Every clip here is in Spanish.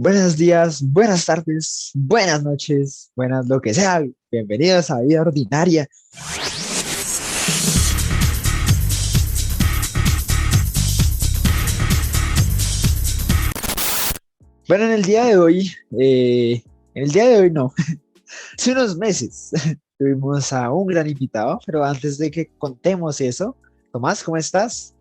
Buenos días, buenas tardes, buenas noches, buenas lo que sea. Bienvenidos a Vida Ordinaria. Bueno, en el día de hoy no, hace unos meses tuvimos a un gran invitado, pero antes de que contemos eso, Tomás, ¿cómo estás?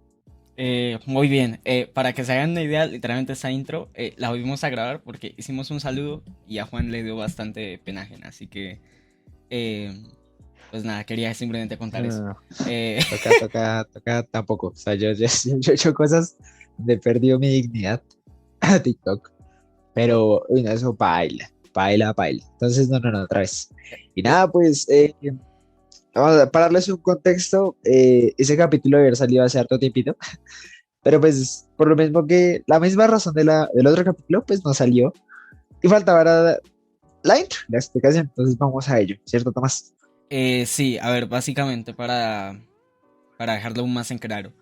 Muy bien, para que se hagan una idea, literalmente esta intro la volvimos a grabar porque hicimos un saludo y a Juan le dio bastante pena ajena, así que eh, pues nada, quería simplemente No, contar no, eso. no, Eh, toca tampoco. O sea, yo he hecho cosas de he perdido mi dignidad a TikTok. Pero, uy, no, eso baila. Entonces, no, otra vez. Y eh, nada, pues, para darles un contexto, ese capítulo debe haber salido hace harto tiempito, pero pues, por lo mismo que la misma razón del otro capítulo, pues no salió. Y faltaba la intro, la explicación. Entonces, vamos a ello, ¿cierto, Tomás? sí, a ver, básicamente para dejarlo aún más en claro,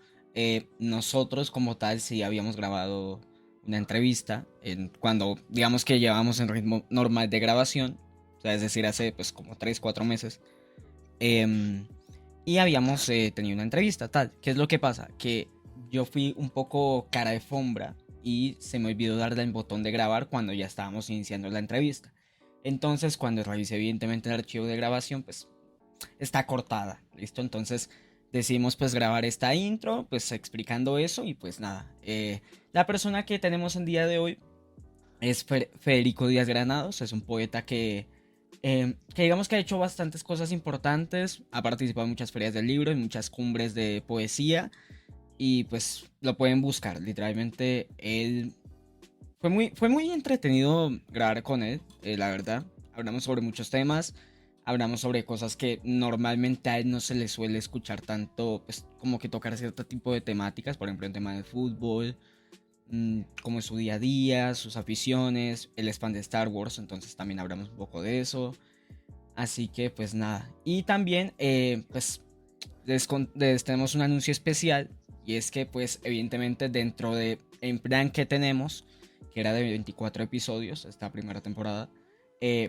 nosotros como tal sí habíamos grabado una entrevista cuando digamos que llevábamos en ritmo normal de grabación, o sea, es decir, hace pues como 3 4 meses. Em, y habíamos tenido una entrevista, tal. ¿Qué es lo que pasa? Que yo fui un poco cara de fombra y se me olvidó darle el botón de grabar cuando ya estábamos iniciando la entrevista. Entonces, cuando revisé evidentemente el archivo de grabación, pues está cortada, ¿listo? Entonces decidimos pues grabar esta intro, pues explicando eso y pues nada. La persona que tenemos el día de hoy es Federico Díaz Granados, es un poeta que digamos que ha hecho bastantes cosas importantes, ha participado en muchas ferias del libro, en muchas cumbres de poesía y pues lo pueden buscar, literalmente él fue muy entretenido grabar con él, la verdad, hablamos sobre muchos temas, hablamos sobre cosas que normalmente a él no se le suele escuchar tanto, pues como que tocar cierto tipo de temáticas, por ejemplo el tema del fútbol, como es su día a día, sus aficiones, él es fan de Star Wars, entonces también hablamos un poco de eso. Así que pues nada. Y también pues les tenemos un anuncio especial. Y es que pues evidentemente dentro de en plan que tenemos, que era de 24 episodios, esta primera temporada,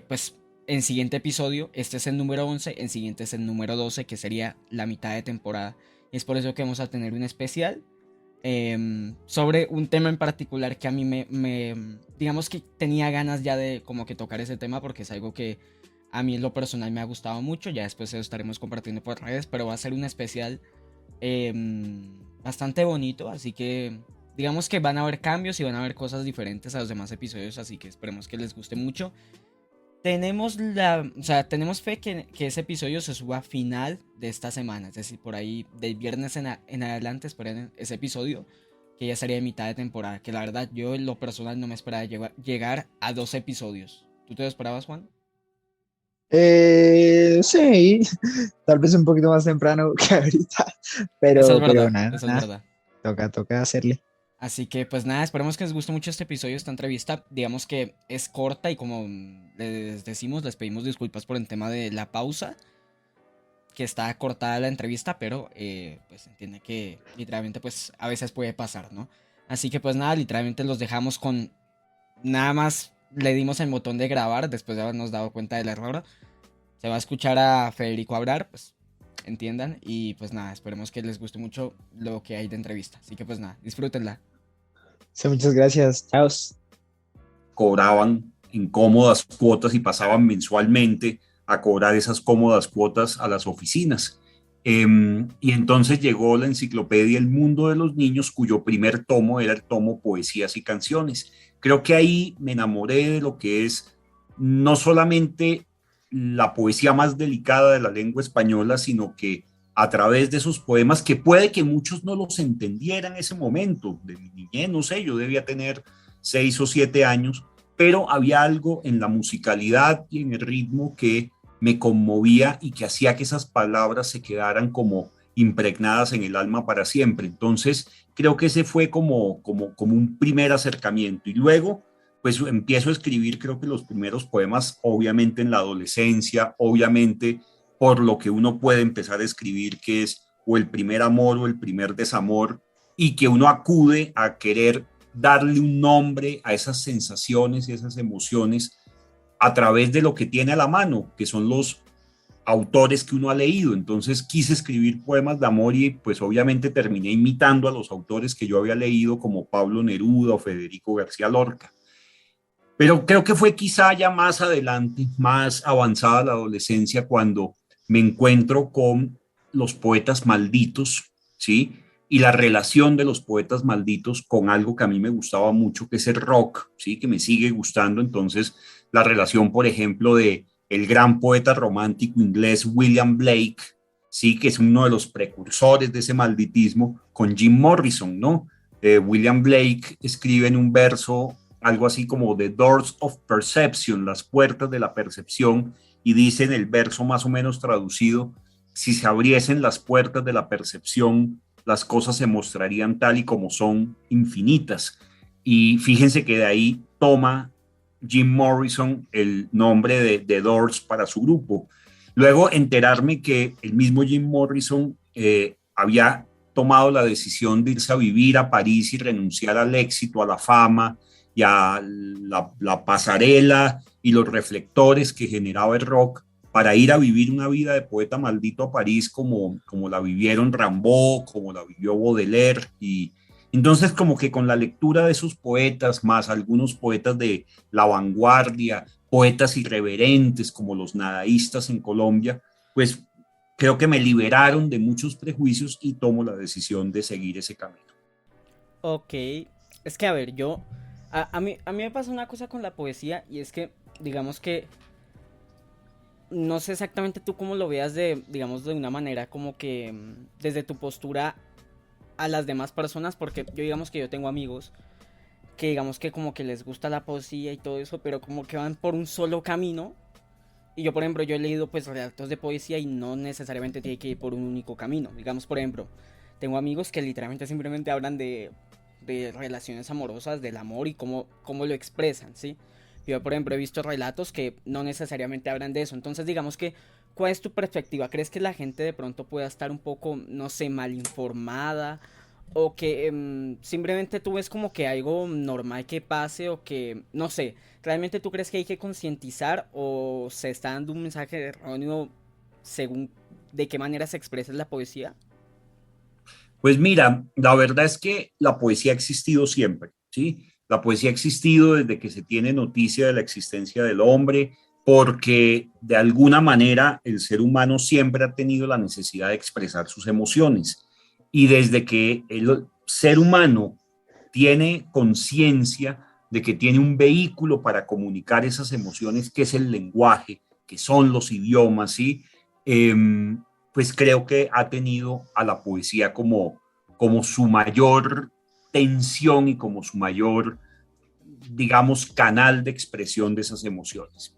pues en siguiente episodio, este es el número 11, en siguiente es el número 12, que sería la mitad de temporada. Y es por eso que vamos a tener un especial sobre un tema en particular que a mí digamos que tenía ganas ya de como que tocar ese tema porque es algo que a mí en lo personal me ha gustado mucho, ya después lo estaremos compartiendo por redes, pero va a ser un especial bastante bonito, así que digamos que van a haber cambios y van a haber cosas diferentes a los demás episodios, así que esperemos que les guste mucho. O sea, tenemos fe que ese episodio se suba a final de esta semana, es decir, por ahí del viernes en adelante, esperen ese episodio, que ya sería de mitad de temporada, que la verdad yo en lo personal no me esperaba llegar a 2 episodios. ¿Tú te lo esperabas, Juan? Sí, tal vez un poquito más temprano que ahorita, pero nada, Eso es nada, verdad. toca hacerle. Así que pues nada, esperemos que les guste mucho este episodio, esta entrevista. Digamos que es corta y como les decimos, les pedimos disculpas por el tema de la pausa, que está cortada la entrevista, pero pues entiende que literalmente pues a veces puede pasar, ¿no? Así que pues nada, literalmente los dejamos con nada más le dimos el botón de grabar después de habernos dado cuenta del error. Se va a escuchar a Federico hablar, pues entiendan y pues nada, esperemos que les guste mucho lo que hay de entrevista. Así que pues nada, disfrútenla. Sí, muchas gracias, chao. Cobraban en cómodas cuotas y pasaban mensualmente a cobrar esas cómodas cuotas a las oficinas. Y entonces llegó la enciclopedia El Mundo de los Niños, cuyo primer tomo era el tomo Poesías y Canciones. Creo que ahí me enamoré de lo que es no solamente la poesía más delicada de la lengua española, sino que a través de esos poemas, que puede que muchos no los entendieran en ese momento, de mi niñez, no sé, yo debía tener 6 o 7 años, pero había algo en la musicalidad y en el ritmo que me conmovía y que hacía que esas palabras se quedaran como impregnadas en el alma para siempre. Entonces, creo que ese fue como un primer acercamiento. Y luego, pues empiezo a escribir, creo que los primeros poemas, obviamente en la adolescencia, obviamente por lo que uno puede empezar a escribir, que es o el primer amor o el primer desamor, y que uno acude a querer darle un nombre a esas sensaciones y esas emociones a través de lo que tiene a la mano, que son los autores que uno ha leído. Entonces quise escribir poemas de amor y pues obviamente terminé imitando a los autores que yo había leído, como Pablo Neruda o Federico García Lorca. Pero creo que fue quizá ya más adelante, más avanzada la adolescencia, cuando me encuentro con los poetas malditos, ¿sí? Y la relación de los poetas malditos con algo que a mí me gustaba mucho, que es el rock, ¿sí? Que me sigue gustando. Entonces, la relación, por ejemplo, de el gran poeta romántico inglés William Blake, ¿sí? Que es uno de los precursores de ese malditismo, con Jim Morrison, ¿no? William Blake escribe en un verso algo así como The Doors of Perception, las puertas de la percepción, y dice en el verso más o menos traducido: si se abriesen las puertas de la percepción, las cosas se mostrarían tal y como son, infinitas. Y fíjense que de ahí toma Jim Morrison el nombre de The Doors para su grupo. Luego enterarme que el mismo Jim Morrison había tomado la decisión de irse a vivir a París y renunciar al éxito, a la fama y a la pasarela y los reflectores que generaba el rock, para ir a vivir una vida de poeta maldito a París como la vivieron Rimbaud, como la vivió Baudelaire. Y entonces como que con la lectura de esos poetas, más algunos poetas de la vanguardia, poetas irreverentes como los nadaístas en Colombia, pues creo que me liberaron de muchos prejuicios y tomo la decisión de seguir ese camino. Ok, es que a ver, a mí me pasa una cosa con la poesía y es que, digamos que, no sé exactamente tú cómo lo veas digamos, de una manera como que desde tu postura a las demás personas, porque yo digamos que yo tengo amigos que digamos que como que les gusta la poesía y todo eso, pero como que van por un solo camino. Y yo, por ejemplo, yo he leído pues relatos de poesía y no necesariamente tiene que ir por un único camino. Digamos, por ejemplo, tengo amigos que literalmente simplemente hablan de relaciones amorosas, del amor y cómo lo expresan, ¿sí? Yo, por ejemplo, he visto relatos que no necesariamente hablan de eso. Entonces, digamos que, ¿cuál es tu perspectiva? ¿Crees que la gente de pronto pueda estar un poco, no sé, mal informada? O que simplemente tú ves como que algo normal que pase o que, no sé, ¿realmente tú crees que hay que concientizar o se está dando un mensaje erróneo según de qué manera se expresa la poesía? Pues mira, la verdad es que la poesía ha existido siempre, ¿sí? La poesía ha existido desde que se tiene noticia de la existencia del hombre, porque de alguna manera el ser humano siempre ha tenido la necesidad de expresar sus emociones. Y desde que el ser humano tiene conciencia de que tiene un vehículo para comunicar esas emociones, que es el lenguaje, que son los idiomas, ¿sí? Pues creo que ha tenido a la poesía como su mayor tensión y como su mayor, digamos, canal de expresión de esas emociones.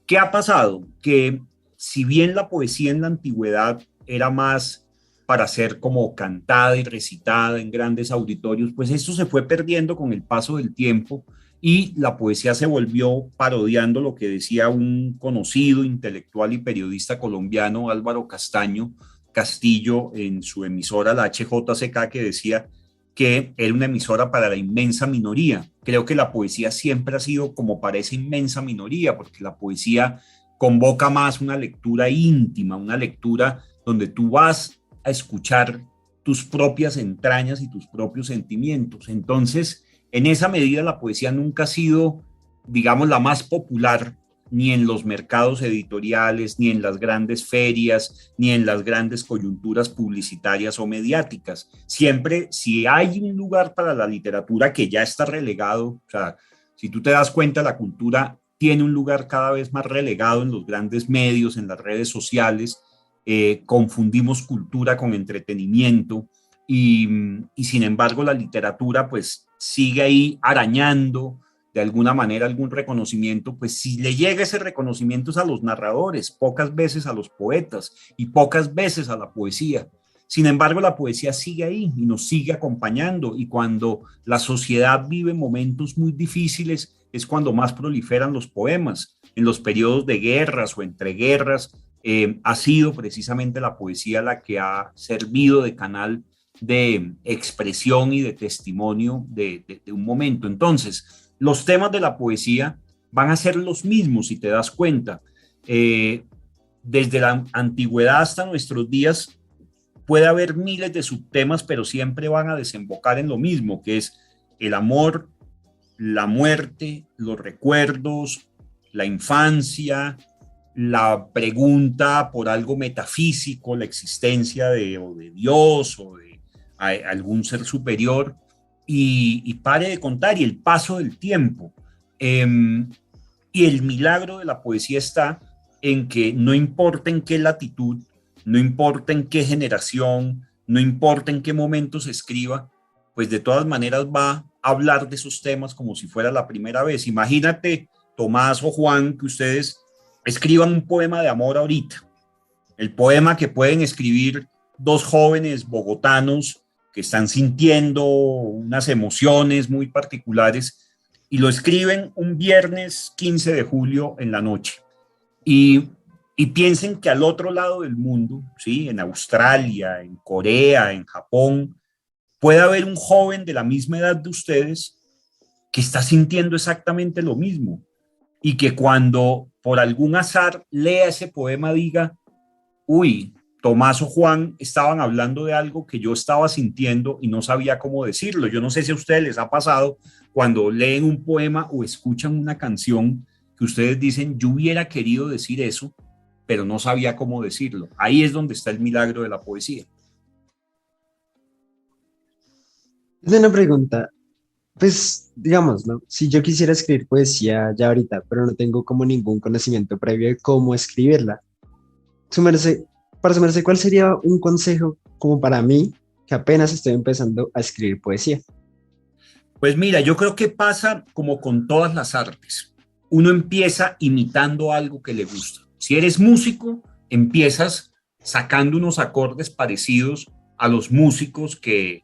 ¿Qué ha pasado? Que si bien la poesía en la antigüedad era más para ser como cantada y recitada en grandes auditorios, pues esto se fue perdiendo con el paso del tiempo y la poesía se volvió parodiando lo que decía un conocido intelectual y periodista colombiano, Álvaro Castillo, en su emisora, la HJCK, que decía que era una emisora para la inmensa minoría. Creo que la poesía siempre ha sido como para esa inmensa minoría, porque la poesía convoca más una lectura íntima, una lectura donde tú vas a escuchar tus propias entrañas y tus propios sentimientos. Entonces, en esa medida, la poesía nunca ha sido, digamos, la más popular, ni en los mercados editoriales, ni en las grandes ferias, ni en las grandes coyunturas publicitarias o mediáticas. Siempre, si hay un lugar para la literatura que ya está relegado, o sea, si tú te das cuenta, la cultura tiene un lugar cada vez más relegado en los grandes medios, en las redes sociales. Confundimos cultura con entretenimiento y, y sin embargo la literatura pues sigue ahí arañando de alguna manera algún reconocimiento. Pues si le llega ese reconocimiento es a los narradores, pocas veces a los poetas y pocas veces a la poesía. Sin embargo, la poesía sigue ahí y nos sigue acompañando, y cuando la sociedad vive momentos muy difíciles es cuando más proliferan los poemas. En los periodos de guerras o entre guerras ha sido precisamente la poesía la que ha servido de canal de expresión y de testimonio de un momento. Entonces, los temas de la poesía van a ser los mismos, si te das cuenta. Desde la antigüedad hasta nuestros días puede haber miles de subtemas, pero siempre van a desembocar en lo mismo, que es el amor, la muerte, los recuerdos, la infancia, la pregunta por algo metafísico, la existencia o de Dios o de algún ser superior, y pare de contar, y el paso del tiempo. Y el milagro de la poesía está en que no importa en qué latitud, no importa en qué generación, no importa en qué momento se escriba, pues de todas maneras va a hablar de esos temas como si fuera la primera vez. Imagínate, Tomás o Juan, que ustedes escriban un poema de amor ahorita, el poema que pueden escribir dos jóvenes bogotanos que están sintiendo unas emociones muy particulares y lo escriben un viernes 15 de julio en la noche. Y piensen que al otro lado del mundo, ¿sí? En Australia, en Corea, en Japón, puede haber un joven de la misma edad de ustedes que está sintiendo exactamente lo mismo y que cuando por algún azar lea ese poema diga, uy, Tomás o Juan estaban hablando de algo que yo estaba sintiendo y no sabía cómo decirlo. Yo no sé si a ustedes les ha pasado cuando leen un poema o escuchan una canción que ustedes dicen, yo hubiera querido decir eso, pero no sabía cómo decirlo. Ahí es donde está el milagro de la poesía. Es una pregunta, pues digamos, ¿no? Si yo quisiera escribir poesía ya ahorita, pero no tengo como ningún conocimiento previo de cómo escribirla, su merced, para su merced, ¿cuál sería un consejo como para mí que apenas estoy empezando a escribir poesía? Pues mira, yo creo que pasa como con todas las artes. Uno empieza imitando algo que le gusta. Si eres músico, empiezas sacando unos acordes parecidos a los músicos que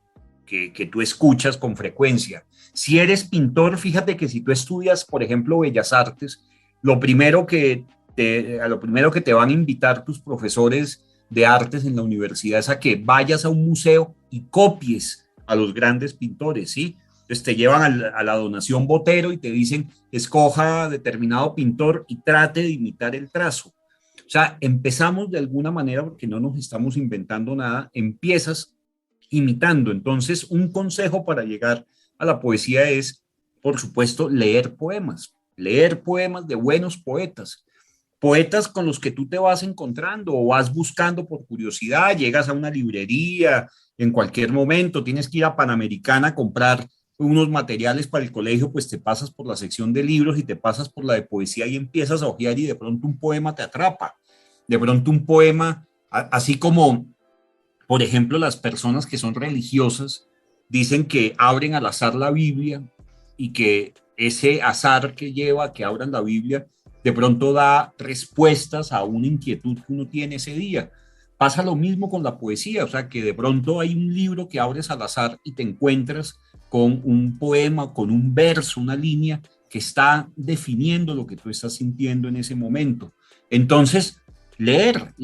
tú escuchas con frecuencia. Si eres pintor, fíjate que si tú estudias, por ejemplo, Bellas Artes, a lo primero que te van a invitar tus profesores de artes en la universidad es a que vayas a un museo y copies a los grandes pintores, ¿sí? Entonces te llevan a la donación Botero y te dicen, escoja determinado pintor y trate de imitar el trazo. O sea, empezamos de alguna manera, porque no nos estamos inventando nada, empiezas imitando. Entonces, un consejo para llegar a la poesía es, por supuesto, leer poemas de buenos poetas, poetas con los que tú te vas encontrando o vas buscando por curiosidad, llegas a una librería en cualquier momento, tienes que ir a Panamericana a comprar unos materiales para el colegio, pues te pasas por la sección de libros y te pasas por la de poesía y empiezas a hojear y de pronto un poema te atrapa, de pronto un poema, así como, por ejemplo, las personas que son religiosas dicen que abren al azar la Biblia y que ese azar que lleva a que abran la Biblia de pronto da respuestas a una inquietud que uno tiene ese día. Pasa lo mismo con la poesía, o sea, que de pronto hay un libro que abres al azar y te encuentras con un poema, con un verso, una línea que está definiendo lo que tú estás sintiendo en ese momento. Entonces, leer,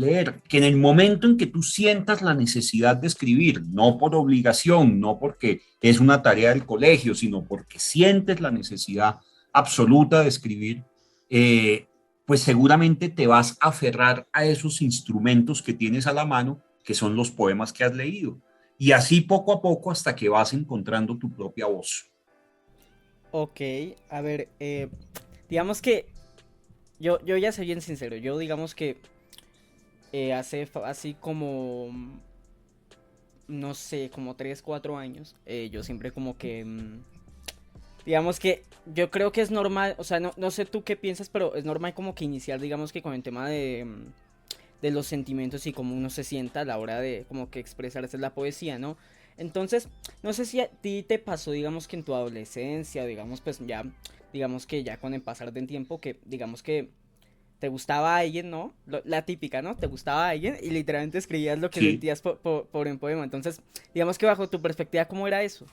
que en el momento en que tú sientas la necesidad de escribir, no por obligación, no porque es una tarea del colegio, sino porque sientes la necesidad absoluta de escribir, pues seguramente te vas a aferrar a esos instrumentos que tienes a la mano, que son los poemas que has leído. Y así poco a poco hasta que vas encontrando tu propia voz. Ok, a ver, digamos que yo ya soy bien sincero, yo digamos que así como, no sé, como 3 4 años, yo siempre como que, digamos que yo creo que es normal, o sea, no sé tú qué piensas, pero es normal como que iniciar, digamos que con el tema de los sentimientos y cómo uno se sienta a la hora de como que expresarse la poesía, ¿no? Entonces, no sé si a ti te pasó, digamos que en tu adolescencia, digamos pues ya, digamos que ya con el pasar del tiempo, que digamos que te gustaba a alguien, ¿no? La típica, ¿no? Te gustaba a alguien y literalmente escribías lo que Sí. sentías por un poema. Entonces, digamos que bajo tu perspectiva, ¿cómo era eso?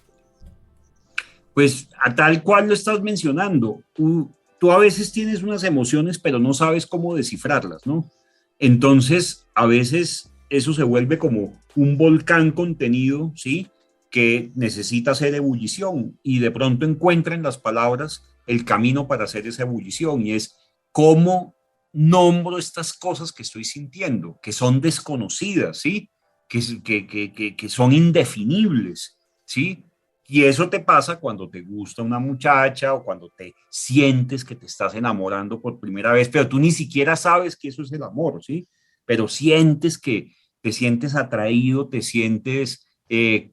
Pues a tal cual lo estás mencionando, tú a veces tienes unas emociones, pero no sabes cómo descifrarlas, ¿no? Entonces, a veces eso se vuelve como un volcán contenido, ¿sí? Que necesita hacer ebullición y de pronto encuentra en las palabras el camino para hacer esa ebullición y es cómo nombro estas cosas que estoy sintiendo, que son desconocidas, ¿sí? Que son indefinibles, ¿sí? Y eso te pasa cuando te gusta una muchacha o cuando te sientes que te estás enamorando por primera vez, pero tú ni siquiera sabes que eso es el amor, ¿sí? Pero sientes que te sientes atraído, te sientes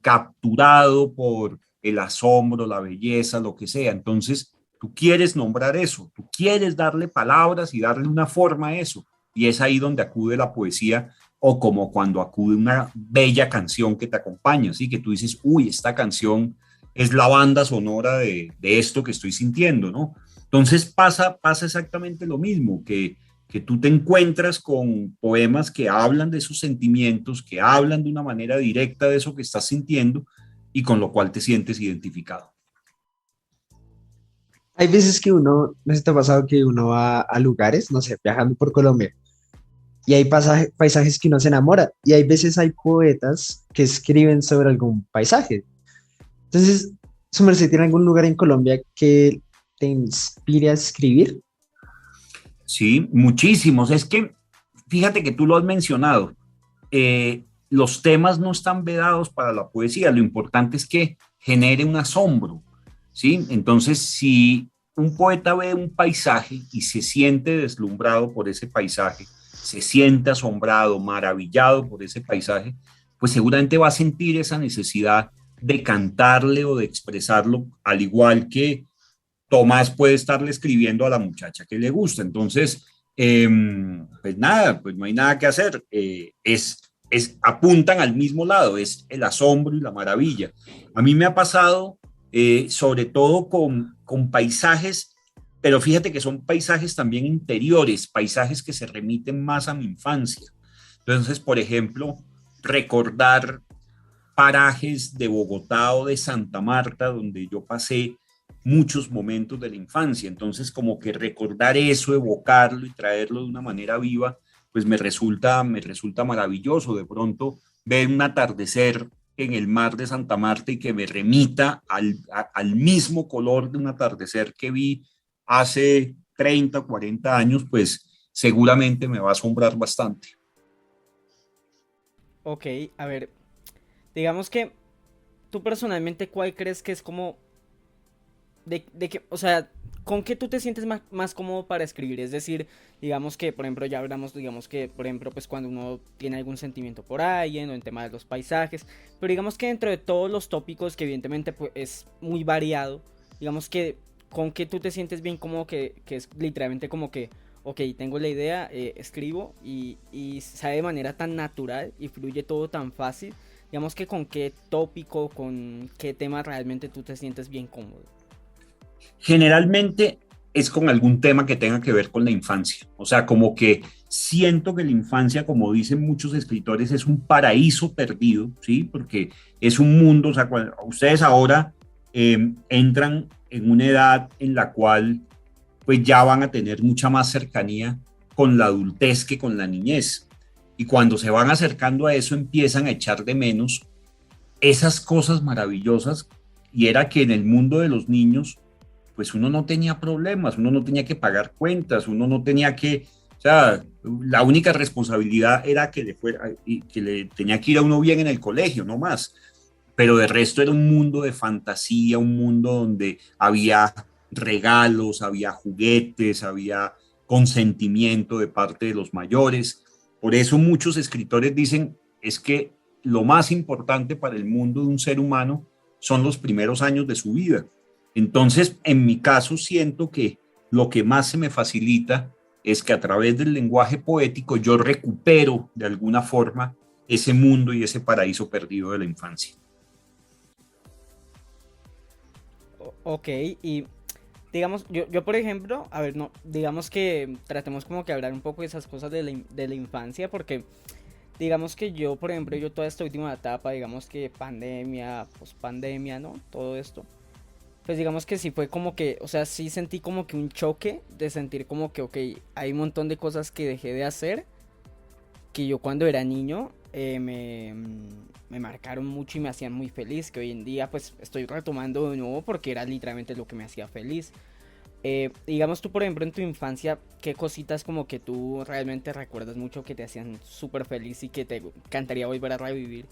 capturado por el asombro, la belleza, lo que sea. Entonces, tú quieres nombrar eso, tú quieres darle palabras y darle una forma a eso. Y es ahí donde acude la poesía o como cuando acude una bella canción que te acompaña, así que tú dices, uy, esta canción es la banda sonora de esto que estoy sintiendo, ¿no? Entonces pasa exactamente lo mismo, que tú te encuentras con poemas que hablan de esos sentimientos, que hablan de una manera directa de eso que estás sintiendo y con lo cual te sientes identificado. Hay veces que uno, no sé si te ha pasado que uno va a lugares, no sé, viajando por Colombia, y hay paisajes que uno se enamora, y hay veces hay poetas que escriben sobre algún paisaje. Entonces, su merced tiene algún lugar en Colombia que te inspire a escribir. Sí, muchísimos. Es que fíjate que tú lo has mencionado. Los temas no están vedados para la poesía. Lo importante es que genere un asombro. ¿Sí? Entonces, si un poeta ve un paisaje y se siente deslumbrado por ese paisaje, se siente asombrado, maravillado por ese paisaje, pues seguramente va a sentir esa necesidad de cantarle o de expresarlo, al igual que Tomás puede estarle escribiendo a la muchacha que le gusta. Entonces, pues nada, pues no hay nada que hacer. Apuntan al mismo lado, es el asombro y la maravilla. A mí me ha pasado, sobre todo con paisajes, pero fíjate que son paisajes también interiores, paisajes que se remiten más a mi infancia. Entonces, por ejemplo, recordar parajes de Bogotá o de Santa Marta, donde yo pasé muchos momentos de la infancia. Entonces, como que recordar eso, evocarlo y traerlo de una manera viva, pues me resulta maravilloso. De pronto, ver un atardecer en el mar de Santa Marta y que me remita al mismo color de un atardecer que vi hace 30 o 40 años, pues seguramente me va a asombrar bastante. Ok, a ver, digamos que tú personalmente, ¿cuál crees que es como de que, o sea, con qué tú te sientes más cómodo para escribir? Es decir, digamos que, por ejemplo, ya hablamos, digamos que, por ejemplo, pues cuando uno tiene algún sentimiento por alguien o en tema de los paisajes, pero digamos que dentro de todos los tópicos, que evidentemente pues, es muy variado, digamos que con qué tú te sientes bien cómodo, que es literalmente como que, ok, tengo la idea, escribo y sale de manera tan natural y fluye todo tan fácil, digamos que con qué tópico, con qué tema realmente tú te sientes bien cómodo. Generalmente es con algún tema que tenga que ver con la infancia. O sea, como que siento que la infancia, como dicen muchos escritores, es un paraíso perdido, ¿sí? Porque es un mundo, o sea, ustedes ahora entran en una edad en la cual pues ya van a tener mucha más cercanía con la adultez que con la niñez. Y cuando se van acercando a eso, empiezan a echar de menos esas cosas maravillosas y era que en el mundo de los niños pues uno no tenía problemas, uno no tenía que pagar cuentas, uno no tenía que, o sea, la única responsabilidad era que le fuera, que le tenía que ir a uno bien en el colegio, no más. Pero de resto era un mundo de fantasía, un mundo donde había regalos, había juguetes, había consentimiento de parte de los mayores. Por eso muchos escritores dicen, es que lo más importante para el mundo de un ser humano son los primeros años de su vida. Entonces, en mi caso, siento que lo que más se me facilita es que a través del lenguaje poético yo recupero de alguna forma ese mundo y ese paraíso perdido de la infancia. Ok, y digamos, yo por ejemplo, a ver, no, digamos que tratemos como que hablar un poco de esas cosas de la infancia, porque digamos que yo, por ejemplo, yo toda esta última etapa, digamos que pandemia, pospandemia, ¿no? Todo esto. Pues digamos que sí fue como que, o sea, sí sentí como que un choque de sentir como que, ok, hay un montón de cosas que dejé de hacer, que yo cuando era niño me marcaron mucho y me hacían muy feliz, que hoy en día pues estoy retomando de nuevo porque era literalmente lo que me hacía feliz. Digamos tú, por ejemplo, en tu infancia, ¿qué cositas como que tú realmente recuerdas mucho que te hacían súper feliz y que te encantaría volver a revivir?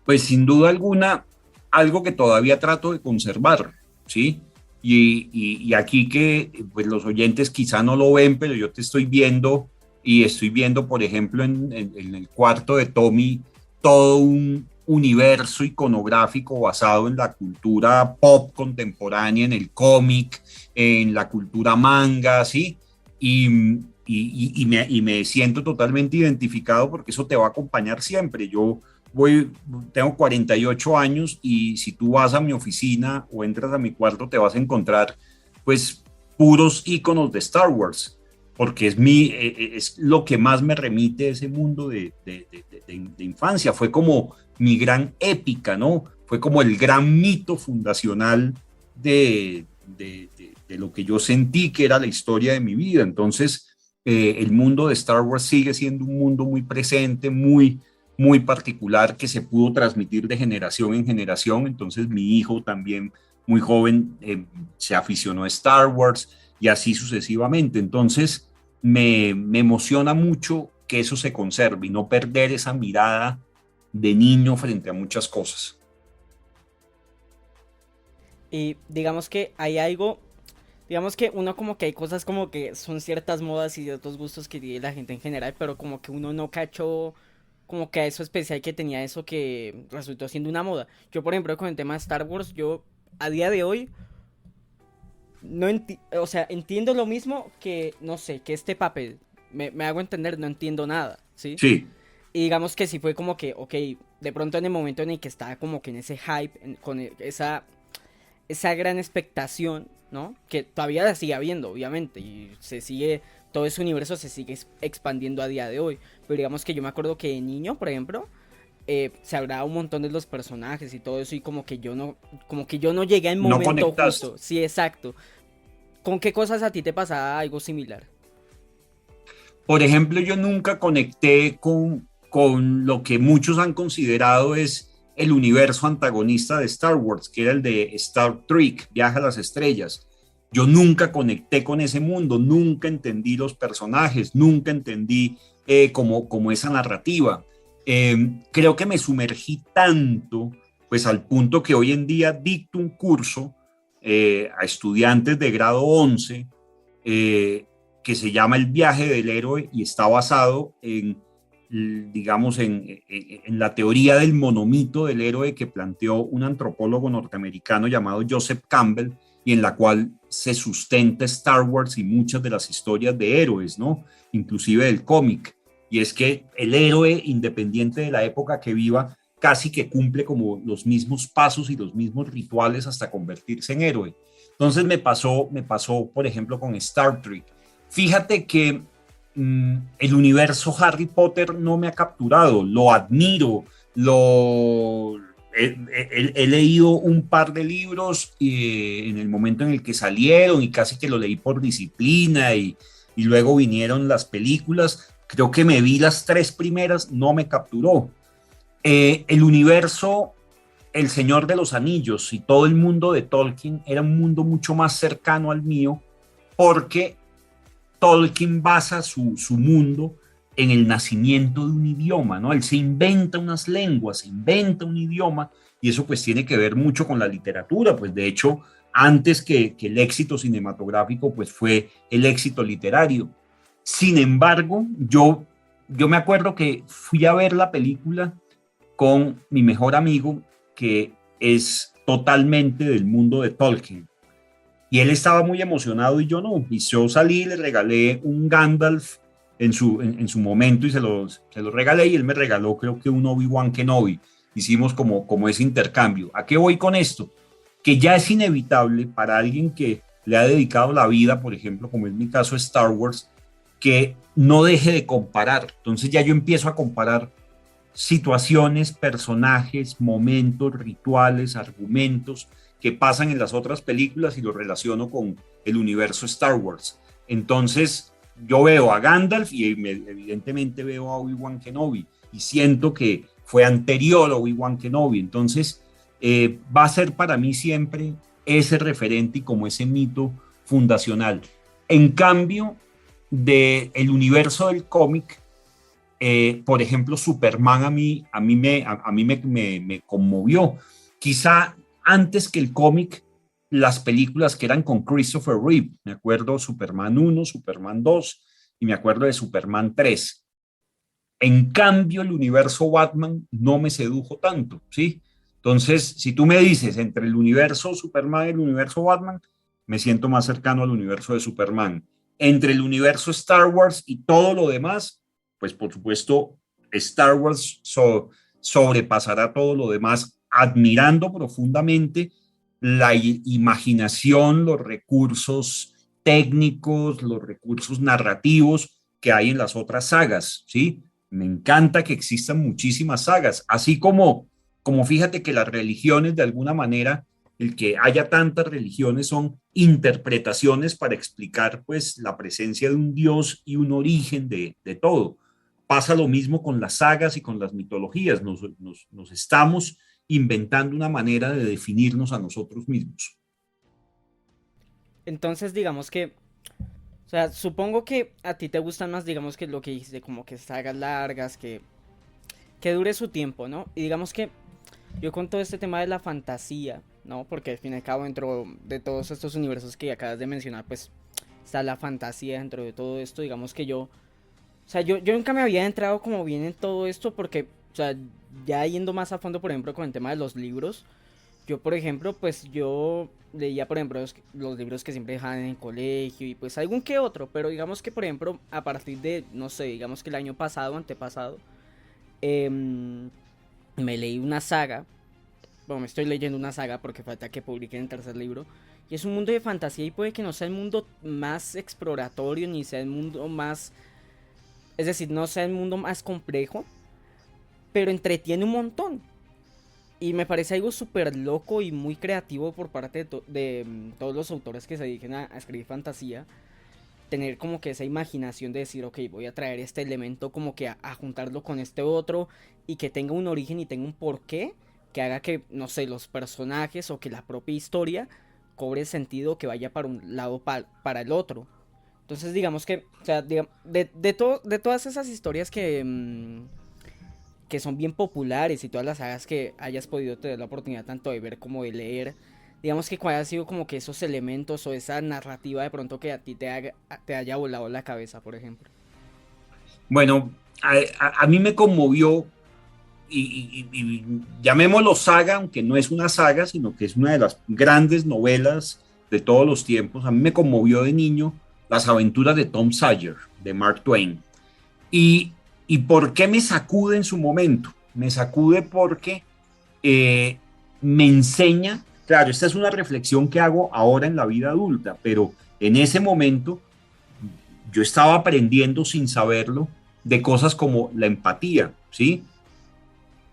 Pues sin duda alguna, algo que todavía trato de conservar, ¿sí? Y aquí que pues los oyentes quizá no lo ven, pero yo te estoy viendo y estoy viendo, por ejemplo, en el cuarto de Tommy, todo un universo iconográfico basado en la cultura pop contemporánea, en el cómic, en la cultura manga, ¿sí? Y, y me siento totalmente identificado porque eso te va a acompañar siempre. Tengo 48 años y si tú vas a mi oficina o entras a mi cuarto te vas a encontrar pues puros íconos de Star Wars, porque es lo que más me remite a ese mundo de infancia. Fue como mi gran épica, ¿no? Fue como el gran mito fundacional de lo que yo sentí que era la historia de mi vida. Entonces, el mundo de Star Wars sigue siendo un mundo muy presente, muy particular, que se pudo transmitir de generación en generación. Entonces mi hijo también muy joven se aficionó a Star Wars y así sucesivamente. Entonces me emociona mucho que eso se conserve y no perder esa mirada de niño frente a muchas cosas. Y digamos que hay algo, digamos que uno como que hay cosas como que son ciertas modas y ciertos gustos que tiene la gente en general, pero como que uno no cachó como que a eso especial que tenía eso que resultó siendo una moda. Yo, por ejemplo, con el tema de Star Wars, yo a día de hoy no o sea, entiendo lo mismo que, no sé, que este papel. Me hago entender, no entiendo nada, ¿sí? Sí, Y digamos que sí fue como que, ok, de pronto en el momento en el que estaba como que en ese hype, esa gran expectación, ¿no? Que todavía la sigue habiendo, obviamente, y se sigue, todo ese universo se sigue expandiendo a día de hoy. Pero digamos que yo me acuerdo que de niño, por ejemplo, se hablaba un montón de los personajes y todo eso, y como que yo no llegué al no momento conectaste. justo. Sí, exacto. ¿Con qué cosas a ti te pasaba algo similar? Por ejemplo, yo nunca conecté con lo que muchos han considerado es el universo antagonista de Star Wars, que era el de Star Trek, Viaja a las Estrellas. Yo nunca conecté con ese mundo, nunca entendí los personajes, nunca entendí como esa narrativa. Creo que me sumergí tanto, pues al punto que hoy en día dicto un curso a estudiantes de grado 11 eh, que se llama El viaje del héroe y está basado digamos, en la teoría del monomito del héroe que planteó un antropólogo norteamericano llamado Joseph Campbell y en la cual se sustenta Star Wars y muchas de las historias de héroes, ¿no? Inclusive del cómic. Y es que el héroe, independiente de la época que viva, casi que cumple como los mismos pasos y los mismos rituales hasta convertirse en héroe. Entonces me pasó, por ejemplo, con Star Trek. Fíjate que el universo Harry Potter no me ha capturado, lo admiro, he leído un par de libros en el momento en el que salieron y casi que lo leí por disciplina y luego vinieron las películas. Creo que me vi las tres primeras, no me capturó. El universo El Señor de los Anillos y todo el mundo de Tolkien era un mundo mucho más cercano al mío porque Tolkien basa su mundo en el nacimiento de un idioma, ¿no? Él se inventa unas lenguas, se inventa un idioma y eso pues tiene que ver mucho con la literatura, pues de hecho antes que el éxito cinematográfico pues fue el éxito literario. Sin embargo, yo me acuerdo que fui a ver la película con mi mejor amigo que es totalmente del mundo de Tolkien. Y él estaba muy emocionado y yo no. Y yo salí y le regalé un Gandalf en su momento y se lo regalé y él me regaló creo que un Obi-Wan Kenobi. Hicimos como ese intercambio. ¿A qué voy con esto? Que ya es inevitable para alguien que le ha dedicado la vida, por ejemplo, como es mi caso, Star Wars, que no deje de comparar. Entonces ya yo empiezo a comparar situaciones, personajes, momentos, rituales, argumentos que pasan en las otras películas y lo relaciono con el universo Star Wars. Entonces, yo veo a Gandalf y evidentemente veo a Obi-Wan Kenobi y siento que fue anterior a Obi-Wan Kenobi. Entonces, va a ser para mí siempre ese referente y como ese mito fundacional. En cambio, del universo del cómic, por ejemplo, Superman a mí me conmovió. Quizá antes que el cómic, las películas que eran con Christopher Reeve. Me acuerdo Superman 1, Superman 2 y me acuerdo de Superman 3. En cambio, el universo Batman no me sedujo tanto, ¿sí? Entonces, si tú me dices entre el universo Superman y el universo Batman, me siento más cercano al universo de Superman. Entre el universo Star Wars y todo lo demás, pues por supuesto, Star Wars sobrepasará todo lo demás, admirando profundamente la imaginación, los recursos técnicos, los recursos narrativos que hay en las otras sagas, ¿sí? Me encanta que existan muchísimas sagas, así como fíjate que las religiones de alguna manera, el que haya tantas religiones son interpretaciones para explicar pues la presencia de un Dios y un origen de todo. Pasa lo mismo con las sagas y con las mitologías, nos estamos inventando una manera de definirnos a nosotros mismos. Entonces, digamos que, o sea, supongo que a ti te gustan más, digamos que lo que dijiste, como que sagas largas, que dure su tiempo, ¿no? Y digamos que yo con todo este tema de la fantasía, ¿no? Porque al fin y al cabo dentro de todos estos universos que acabas de mencionar, pues está la fantasía dentro de todo esto, digamos que yo, o sea, yo nunca me había entrado como bien en todo esto porque, o sea, ya yendo más a fondo, por ejemplo, con el tema de los libros, yo, por ejemplo, pues yo leía, por ejemplo, los libros que siempre dejaban en el colegio y pues algún que otro, pero digamos que, por ejemplo, a partir de, no sé, digamos que el año pasado, antepasado, em, me leí una saga, bueno, me estoy leyendo una saga porque falta que publiquen el tercer libro, y es un mundo de fantasía y puede que no sea el mundo más exploratorio, ni sea el mundo más, es decir, no sea el mundo más complejo, pero entretiene un montón. Y me parece algo súper loco y muy creativo por parte todos los autores que se dediquen a escribir fantasía. Tener como que esa imaginación de decir, ok, voy a traer este elemento como que a juntarlo con este otro y que tenga un origen y tenga un porqué que haga que, no sé, los personajes o que la propia historia cobre sentido, que vaya para un lado para el otro. Entonces digamos que, o sea, de todas esas historias que son bien populares y todas las sagas que hayas podido tener la oportunidad tanto de ver como de leer, digamos que cuál ha sido como que esos elementos o esa narrativa de pronto que a ti te haya volado la cabeza, por ejemplo. Bueno, a mí me conmovió y llamémoslo saga, aunque no es una saga, sino que es una de las grandes novelas de todos los tiempos. A mí me conmovió de niño Las aventuras de Tom Sawyer, de Mark Twain. Y, ¿Y por qué me sacude en su momento? Me sacude porque me enseña, claro, esta es una reflexión que hago ahora en la vida adulta, pero en ese momento yo estaba aprendiendo sin saberlo de cosas como la empatía, ¿sí?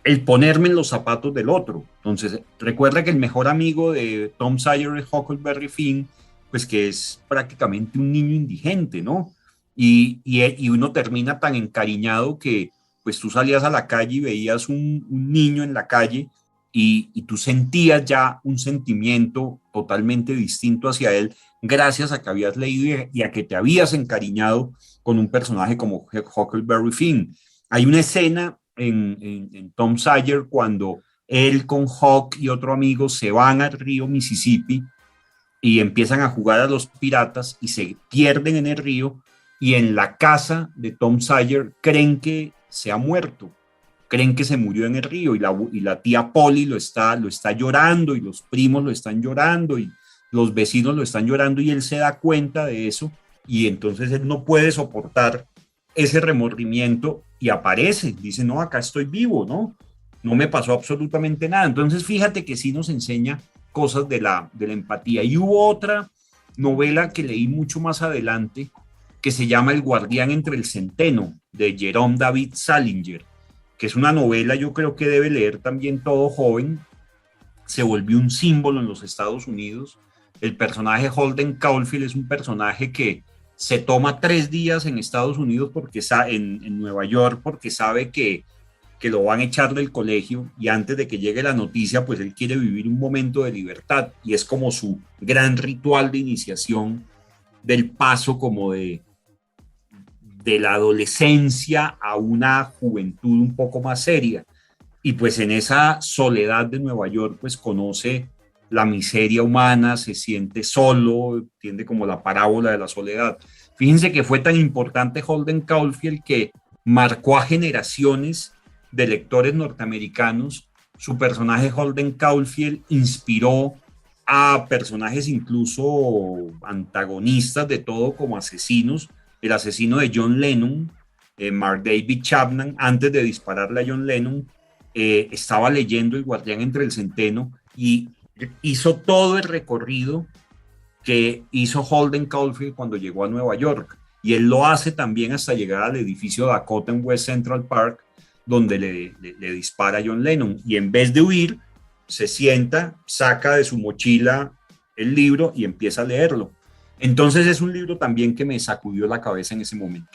El ponerme en los zapatos del otro. Entonces, recuerda que el mejor amigo de Tom Sawyer es Huckleberry Finn, pues que es prácticamente un niño indigente, ¿no? Y uno termina tan encariñado que pues tú salías a la calle y veías un niño en la calle y tú sentías ya un sentimiento totalmente distinto hacia él gracias a que habías leído y a que te habías encariñado con un personaje como Huckleberry Finn. Hay una escena en Tom Sawyer cuando él con Huck y otro amigo se van al río Mississippi y empiezan a jugar a los piratas y se pierden en el río y en la casa de Tom Sawyer creen que se ha muerto, creen que se murió en el río y la tía Polly lo está llorando y los primos lo están llorando y los vecinos lo están llorando y él se da cuenta de eso y entonces él no puede soportar ese remordimiento y aparece, dice, no, acá estoy vivo, ¿no? No me pasó absolutamente nada. Entonces fíjate que sí nos enseña cosas de la empatía. Y hubo otra novela que leí mucho más adelante que se llama El guardián entre el centeno, de Jerome David Salinger, que es una novela yo creo que debe leer también todo joven. Se volvió un símbolo en los Estados Unidos. El personaje Holden Caulfield es un personaje que se toma 3 días en Estados Unidos, en Nueva York, porque sabe que lo van a echar del colegio, y antes de que llegue la noticia, pues él quiere vivir un momento de libertad, y es como su gran ritual de iniciación del paso como de la adolescencia a una juventud un poco más seria. Y pues en esa soledad de Nueva York, pues conoce la miseria humana, se siente solo, entiende como la parábola de la soledad. Fíjense que fue tan importante Holden Caulfield que marcó a generaciones de lectores norteamericanos. Su personaje Holden Caulfield inspiró a personajes incluso antagonistas de todo, como asesinos. El asesino de John Lennon, Mark David Chapman, antes de dispararle a John Lennon, estaba leyendo El guardián entre el centeno y hizo todo el recorrido que hizo Holden Caulfield cuando llegó a Nueva York, y él lo hace también hasta llegar al edificio Dakota en West Central Park, donde le dispara a John Lennon, y en vez de huir, se sienta, saca de su mochila el libro y empieza a leerlo. Entonces es un libro también que me sacudió la cabeza en ese momento.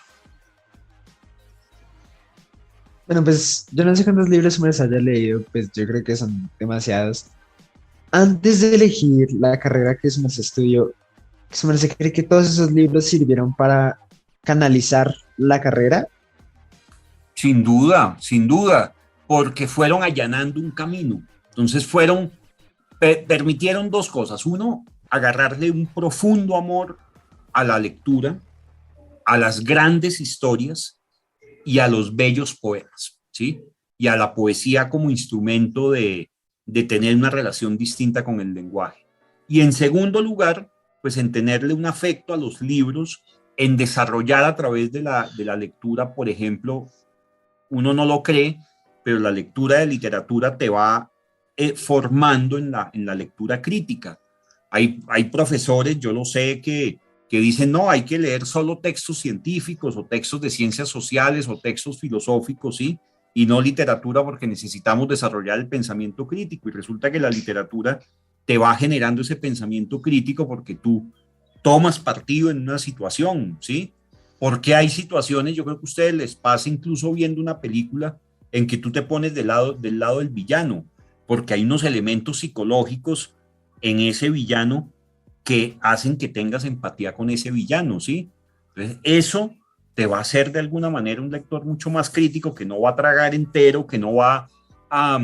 Bueno, pues yo no sé cuántos libros me los haya leído, pues yo creo que son demasiados. Antes de elegir la carrera que se estudió, se cree que todos esos libros sirvieron para canalizar la carrera. Sin duda, porque fueron allanando un camino. Entonces permitieron dos cosas. Uno, agarrarle un profundo amor a la lectura, a las grandes historias y a los bellos poemas, ¿sí? Y a la poesía como instrumento de tener una relación distinta con el lenguaje. Y en segundo lugar, pues en tenerle un afecto a los libros, en desarrollar a través de la lectura, por ejemplo, uno no lo cree, pero la lectura de literatura te va formando en la lectura crítica. Hay profesores, yo lo sé, que dicen, no, hay que leer solo textos científicos o textos de ciencias sociales o textos filosóficos, ¿sí? Y no literatura, porque necesitamos desarrollar el pensamiento crítico, y resulta que la literatura te va generando ese pensamiento crítico porque tú tomas partido en una situación, ¿sí? Porque hay situaciones, yo creo que a ustedes les pasa incluso viendo una película, en que tú te pones del lado del villano, porque hay unos elementos psicológicos en ese villano que hacen que tengas empatía con ese villano, ¿sí? Entonces, eso te va a hacer de alguna manera un lector mucho más crítico, que no va a tragar entero, que no va a,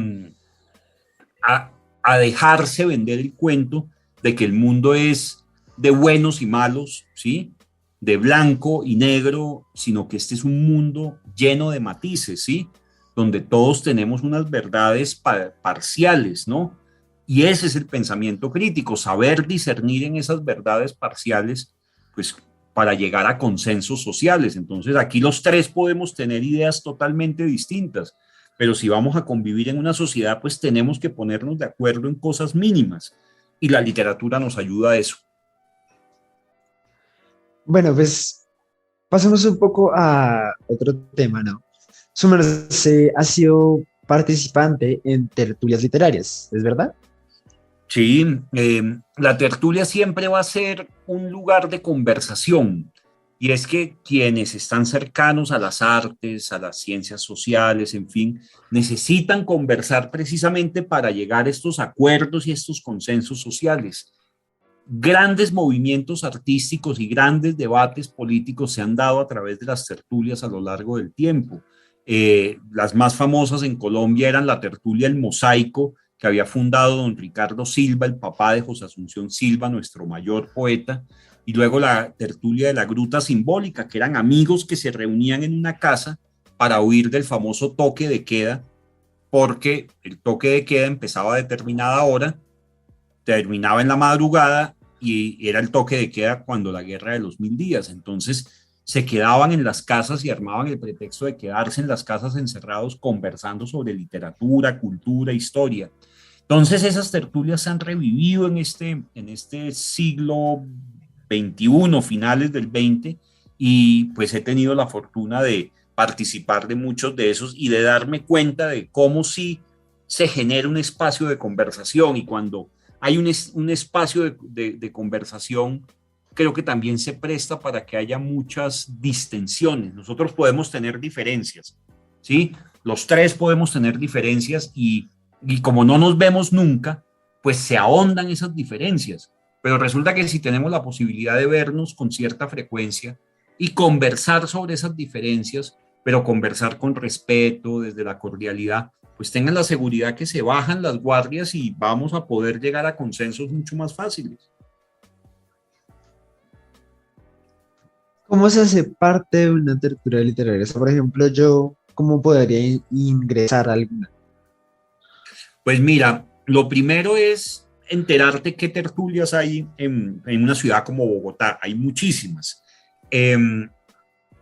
a dejarse vender el cuento de que el mundo es de buenos y malos, ¿sí? De blanco y negro, sino que este es un mundo lleno de matices, ¿sí? Donde todos tenemos unas verdades parciales, ¿no? Y ese es el pensamiento crítico, saber discernir en esas verdades parciales, pues para llegar a consensos sociales. Entonces aquí los tres podemos tener ideas totalmente distintas, pero si vamos a convivir en una sociedad, pues tenemos que ponernos de acuerdo en cosas mínimas, y la literatura nos ayuda a eso. Bueno, pues pasemos un poco a otro tema, ¿no? Su merced ha sido participante en tertulias literarias, ¿es verdad? Sí, la tertulia siempre va a ser un lugar de conversación, y es que quienes están cercanos a las artes, a las ciencias sociales, en fin, necesitan conversar precisamente para llegar a estos acuerdos y estos consensos sociales. Grandes movimientos artísticos y grandes debates políticos se han dado a través de las tertulias a lo largo del tiempo. Las más famosas en Colombia eran la tertulia El Mosaico, que había fundado don Ricardo Silva, el papá de José Asunción Silva, nuestro mayor poeta, y luego la tertulia de la Gruta Simbólica, que eran amigos que se reunían en una casa para huir del famoso toque de queda, porque el toque de queda empezaba a determinada hora, terminaba en la madrugada, y era el toque de queda cuando la guerra de los 1000 días. Entonces se quedaban en las casas y armaban el pretexto de quedarse en las casas encerrados conversando sobre literatura, cultura, historia. Entonces esas tertulias se han revivido en este siglo XXI, finales del XX, y pues he tenido la fortuna de participar de muchos de esos y de darme cuenta de cómo sí se genera un espacio de conversación, y cuando hay un espacio de conversación, creo que también se presta para que haya muchas distensiones. Nosotros podemos tener diferencias, ¿sí? Los tres podemos tener diferencias y como no nos vemos nunca, pues se ahondan esas diferencias. Pero resulta que si tenemos la posibilidad de vernos con cierta frecuencia y conversar sobre esas diferencias, pero conversar con respeto, desde la cordialidad, pues tengan la seguridad que se bajan las guardias y vamos a poder llegar a consensos mucho más fáciles. ¿Cómo se hace parte de una tertulia literaria? O sea, por ejemplo, yo, ¿cómo podría ingresar a alguna? Pues mira, lo primero es enterarte qué tertulias hay en una ciudad como Bogotá. Hay muchísimas. Eh,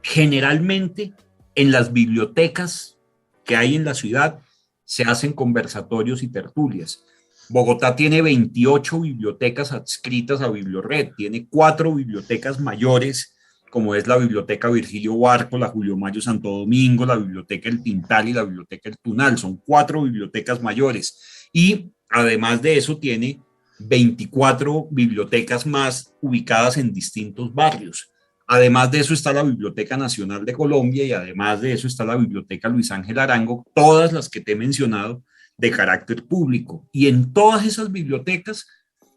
Generalmente en las bibliotecas que hay en la ciudad se hacen conversatorios y tertulias. Bogotá tiene 28 bibliotecas adscritas a Bibliored, tiene 4 bibliotecas mayores, como es la Biblioteca Virgilio Barco, la Julio Mayo Santo Domingo, la Biblioteca El Tintal y la Biblioteca El Tunal. Son 4 bibliotecas mayores. Y además de eso tiene 24 bibliotecas más ubicadas en distintos barrios. Además de eso está la Biblioteca Nacional de Colombia y además de eso está la Biblioteca Luis Ángel Arango, todas las que te he mencionado de carácter público. Y en todas esas bibliotecas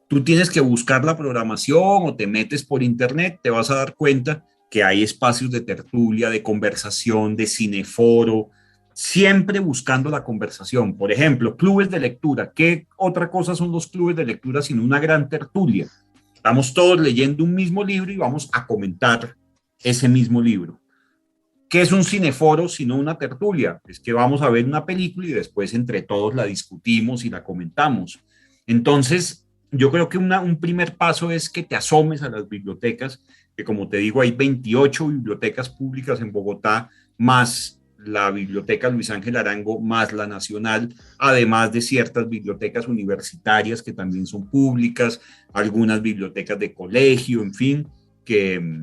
tú tienes que buscar la programación o te metes por internet, te vas a dar cuenta que hay espacios de tertulia, de conversación, de cineforo, siempre buscando la conversación. Por ejemplo, clubes de lectura. ¿Qué otra cosa son los clubes de lectura sino una gran tertulia? Estamos todos leyendo un mismo libro y vamos a comentar ese mismo libro. ¿Qué es un cineforo sino una tertulia? Es que vamos a ver una película y después entre todos la discutimos y la comentamos. Entonces, yo creo que un primer paso es que te asomes a las bibliotecas, que como te digo, hay 28 bibliotecas públicas en Bogotá, más la Biblioteca Luis Ángel Arango, más la Nacional, además de ciertas bibliotecas universitarias que también son públicas, algunas bibliotecas de colegio, en fin, que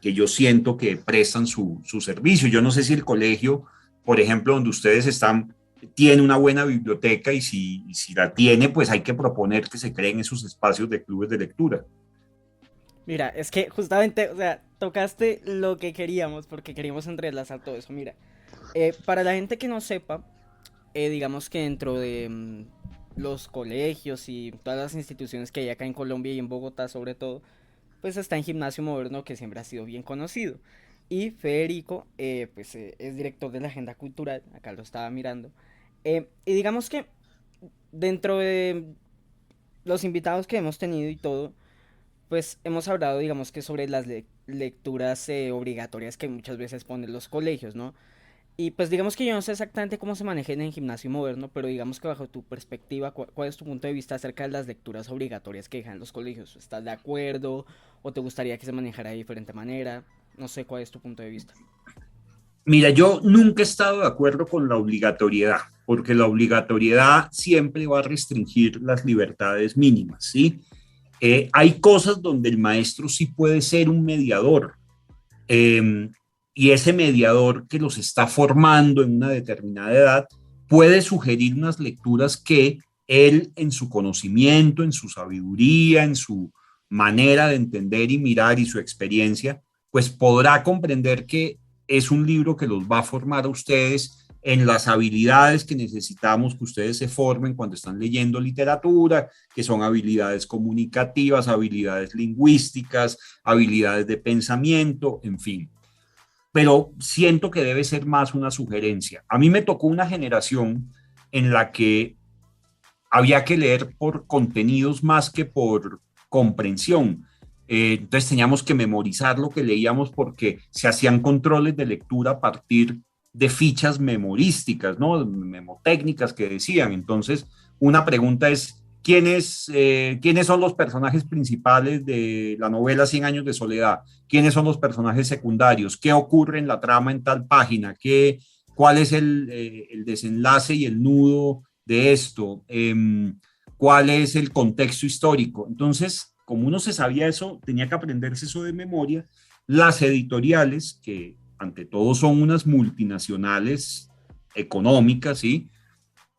yo siento que prestan su servicio. Yo no sé si el colegio, por ejemplo, donde ustedes están, tiene una buena biblioteca y si la tiene, pues hay que proponer que se creen esos espacios de clubes de lectura. Mira, es que justamente, o sea, tocaste lo que queríamos, porque queríamos entrelazar todo eso. Mira, para la gente que no sepa, digamos que dentro de los colegios y todas las instituciones que hay acá en Colombia y en Bogotá sobre todo, pues está en Gimnasio Moderno, que siempre ha sido bien conocido. Y Federico, pues es director de la Agenda Cultural, acá lo estaba mirando. Y digamos que dentro de los invitados que hemos tenido y todo, pues hemos hablado, digamos que sobre las lecturas obligatorias que muchas veces ponen los colegios, ¿no? Y pues digamos que yo no sé exactamente cómo se maneja en el Gimnasio Moderno, pero digamos que bajo tu perspectiva, ¿cuál es tu punto de vista acerca de las lecturas obligatorias que dejan los colegios? ¿Estás de acuerdo o te gustaría que se manejara de diferente manera? No sé cuál es tu punto de vista. Mira, yo nunca he estado de acuerdo con la obligatoriedad, porque la obligatoriedad siempre va a restringir las libertades mínimas, ¿sí? Hay cosas donde el maestro sí puede ser un mediador, eh, y ese mediador que los está formando en una determinada edad puede sugerir unas lecturas que él en su conocimiento, en su sabiduría, en su manera de entender y mirar y su experiencia, pues podrá comprender que es un libro que los va a formar a ustedes en las habilidades que necesitamos que ustedes se formen cuando están leyendo literatura, que son habilidades comunicativas, habilidades lingüísticas, habilidades de pensamiento, en fin. Pero siento que debe ser más una sugerencia. A mí me tocó una generación en la que había que leer por contenidos más que por comprensión. Entonces teníamos que memorizar lo que leíamos porque se hacían controles de lectura a partir de fichas memorísticas, ¿no? Memotécnicas que decían. Entonces, una pregunta es, ¿quiénes son los personajes principales de la novela Cien años de soledad? ¿Quiénes son los personajes secundarios? ¿Qué ocurre en la trama en tal página? ¿Cuál es el desenlace y el nudo de esto? ¿Cuál es el contexto histórico? Entonces, como uno se sabía eso, tenía que aprenderse eso de memoria. Las editoriales, que ante todo son unas multinacionales económicas, ¿sí?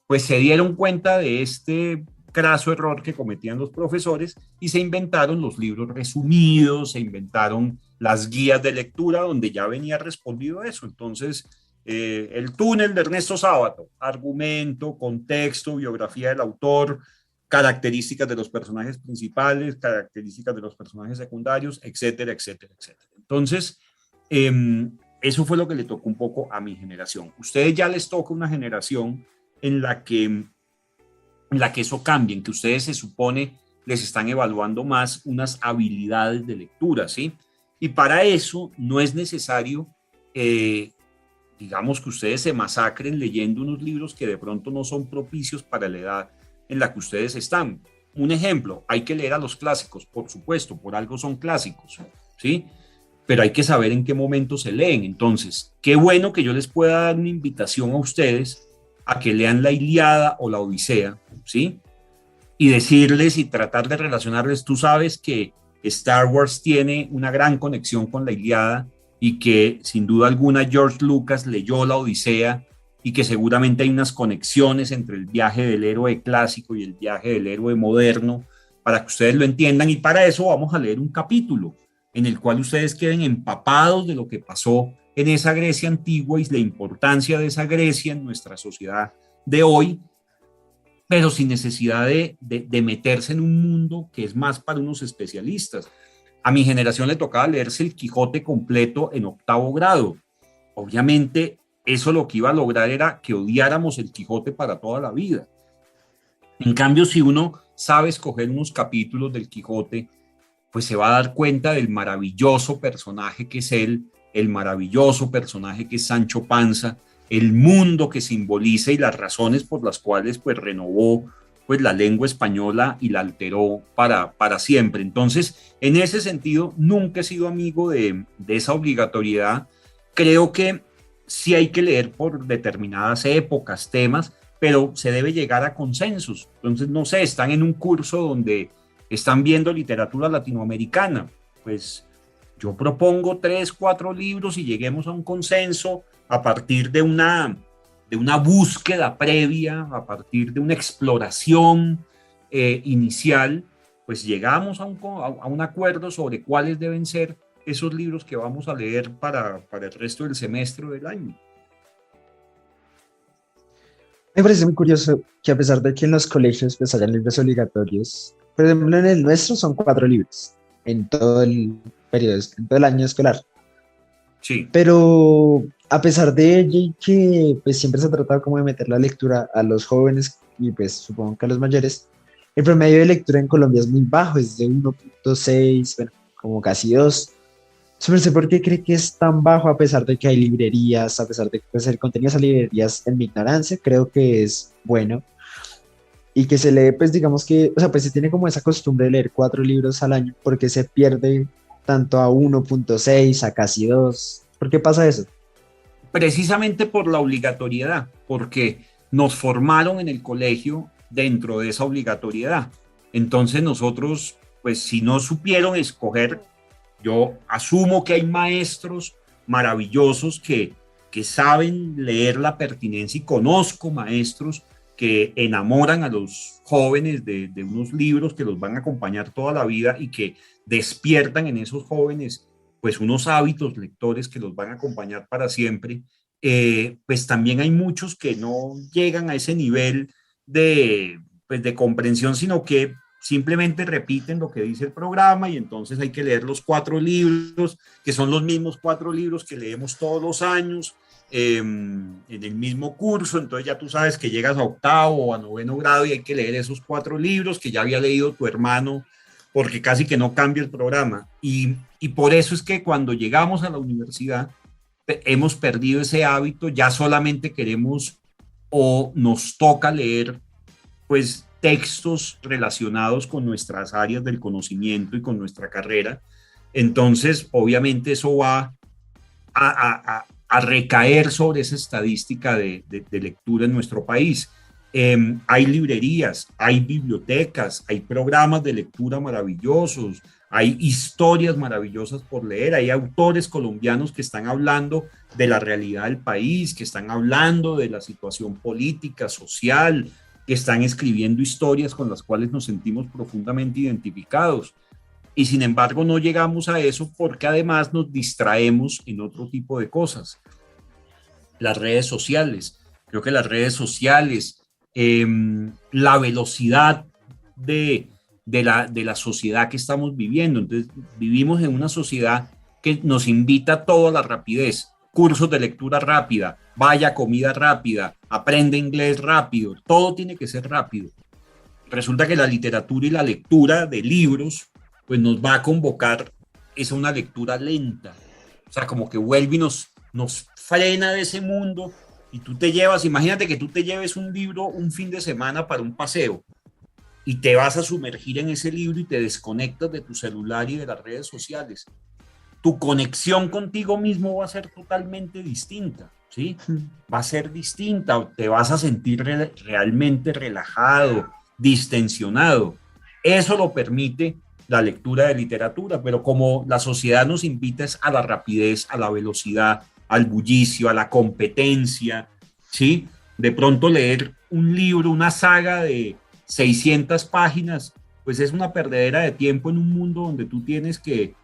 Pues se dieron cuenta de este craso error que cometían los profesores y se inventaron los libros resumidos, se inventaron las guías de lectura donde ya venía respondido eso. Entonces, el túnel de Ernesto Sábato, argumento, contexto, biografía del autor, características de los personajes principales, características de los personajes secundarios, etcétera, etcétera, etcétera. Entonces, eso fue lo que le tocó un poco a mi generación. Ustedes ya les toca una generación en la que eso cambie, en que ustedes se supone les están evaluando más unas habilidades de lectura, ¿sí? Y para eso no es necesario, digamos, que ustedes se masacren leyendo unos libros que de pronto no son propicios para la edad en la que ustedes están. Un ejemplo, hay que leer a los clásicos, por supuesto, por algo son clásicos, ¿sí? Pero hay que saber en qué momento se leen. Entonces, qué bueno que yo les pueda dar una invitación a ustedes a que lean la Ilíada o la Odisea, ¿sí? Y decirles y tratar de relacionarles, tú sabes que Star Wars tiene una gran conexión con la Ilíada y que sin duda alguna George Lucas leyó la Odisea y que seguramente hay unas conexiones entre el viaje del héroe clásico y el viaje del héroe moderno para que ustedes lo entiendan, y para eso vamos a leer un capítulo en el cual ustedes queden empapados de lo que pasó en esa Grecia antigua y la importancia de esa Grecia en nuestra sociedad de hoy, pero sin necesidad de meterse en un mundo que es más para unos especialistas. A mi generación le tocaba leerse el Quijote completo en 8º grado. Obviamente, eso lo que iba a lograr era que odiáramos el Quijote para toda la vida. En cambio, si uno sabe escoger unos capítulos del Quijote, pues se va a dar cuenta del maravilloso personaje que es él, el maravilloso personaje que es Sancho Panza, el mundo que simboliza y las razones por las cuales pues renovó pues la lengua española y la alteró para siempre. Entonces, en ese sentido, nunca he sido amigo de esa obligatoriedad. Creo que sí hay que leer por determinadas épocas, temas, pero se debe llegar a consensos. Entonces, no sé, están en un curso donde están viendo literatura latinoamericana, pues yo propongo 3, 4 libros y lleguemos a un consenso a partir de una búsqueda previa, a partir de una exploración inicial, pues llegamos a un acuerdo sobre cuáles deben ser esos libros que vamos a leer para el resto del semestre o del año. Me parece muy curioso que a pesar de que en los colegios pues hayan libros obligatorios, por ejemplo en el nuestro son 4 libros en todo el periodo, en todo el año escolar. Sí. Pero a pesar de ello y que pues siempre se ha tratado como de meter la lectura a los jóvenes y pues supongo que a los mayores, el promedio de lectura en Colombia es muy bajo, es de 1.6, bueno, como casi 2. No sé por qué cree que es tan bajo a pesar de que hay librerías, a pesar de que pues, el contenido de esas librerías, en mi ignorancia, creo que es bueno. Y que se lee, pues digamos que, o sea, pues se tiene como esa costumbre de leer 4 libros al año, porque se pierde tanto a 1.6, a casi 2. ¿Por qué pasa eso? Precisamente por la obligatoriedad, porque nos formaron en el colegio dentro de esa obligatoriedad. Entonces nosotros, pues si no supieron escoger, yo asumo que hay maestros maravillosos que saben leer la pertinencia, y conozco maestros que enamoran a los jóvenes de unos libros que los van a acompañar toda la vida y que despiertan en esos jóvenes pues unos hábitos lectores que los van a acompañar para siempre. Pues también hay muchos que no llegan a ese nivel pues de comprensión, sino que simplemente repiten lo que dice el programa, y entonces hay que leer los 4 libros, que son los mismos 4 libros que leemos todos los años en el mismo curso. Entonces ya tú sabes que llegas a 8º o a 9º grado y hay que leer esos 4 libros que ya había leído tu hermano, porque casi que no cambia el programa. Y por eso es que cuando llegamos a la universidad hemos perdido ese hábito, ya solamente queremos o nos toca leer pues textos relacionados con nuestras áreas del conocimiento y con nuestra carrera. Entonces, obviamente eso va a recaer sobre esa estadística de lectura en nuestro país. Hay librerías, hay bibliotecas, hay programas de lectura maravillosos, hay historias maravillosas por leer, hay autores colombianos que están hablando de la realidad del país, que están hablando de la situación política, social, que están escribiendo historias con las cuales nos sentimos profundamente identificados. Y sin embargo no llegamos a eso porque además nos distraemos en otro tipo de cosas. Las redes sociales, creo que las redes sociales, la velocidad de la sociedad que estamos viviendo. Entonces vivimos en una sociedad que nos invita a toda la rapidez, cursos de lectura rápida, vaya comida rápida, aprende inglés rápido, todo tiene que ser rápido. Resulta que la literatura y la lectura de libros pues nos va a convocar es una lectura lenta, o sea, como que vuelve y nos frena de ese mundo y tú te llevas, imagínate que tú te lleves un libro un fin de semana para un paseo y te vas a sumergir en ese libro y te desconectas de tu celular y de las redes sociales. Tu conexión contigo mismo va a ser totalmente distinta, ¿sí? Va a ser distinta, te vas a sentir realmente relajado, distensionado. Eso lo permite la lectura de literatura, pero como la sociedad nos invita a la rapidez, a la velocidad, al bullicio, a la competencia, ¿sí? De pronto leer un libro, una saga de 600 páginas, pues es una perdedera de tiempo en un mundo donde tú tienes que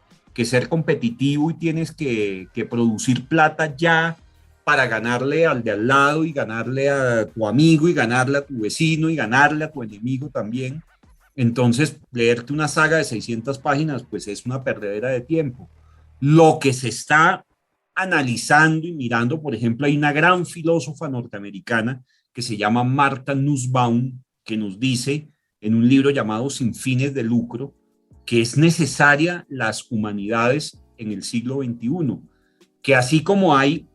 ser competitivo y tienes que producir plata ya para ganarle al de al lado y ganarle a tu amigo y ganarle a tu vecino y ganarle a tu enemigo también. Entonces, leerte una saga de 600 páginas, pues es una perdedera de tiempo. Lo que se está analizando y mirando, por ejemplo, hay una gran filósofa norteamericana que se llama Martha Nussbaum, que nos dice en un libro llamado Sin fines de lucro, que es necesaria las humanidades en el siglo XXI, que así como hay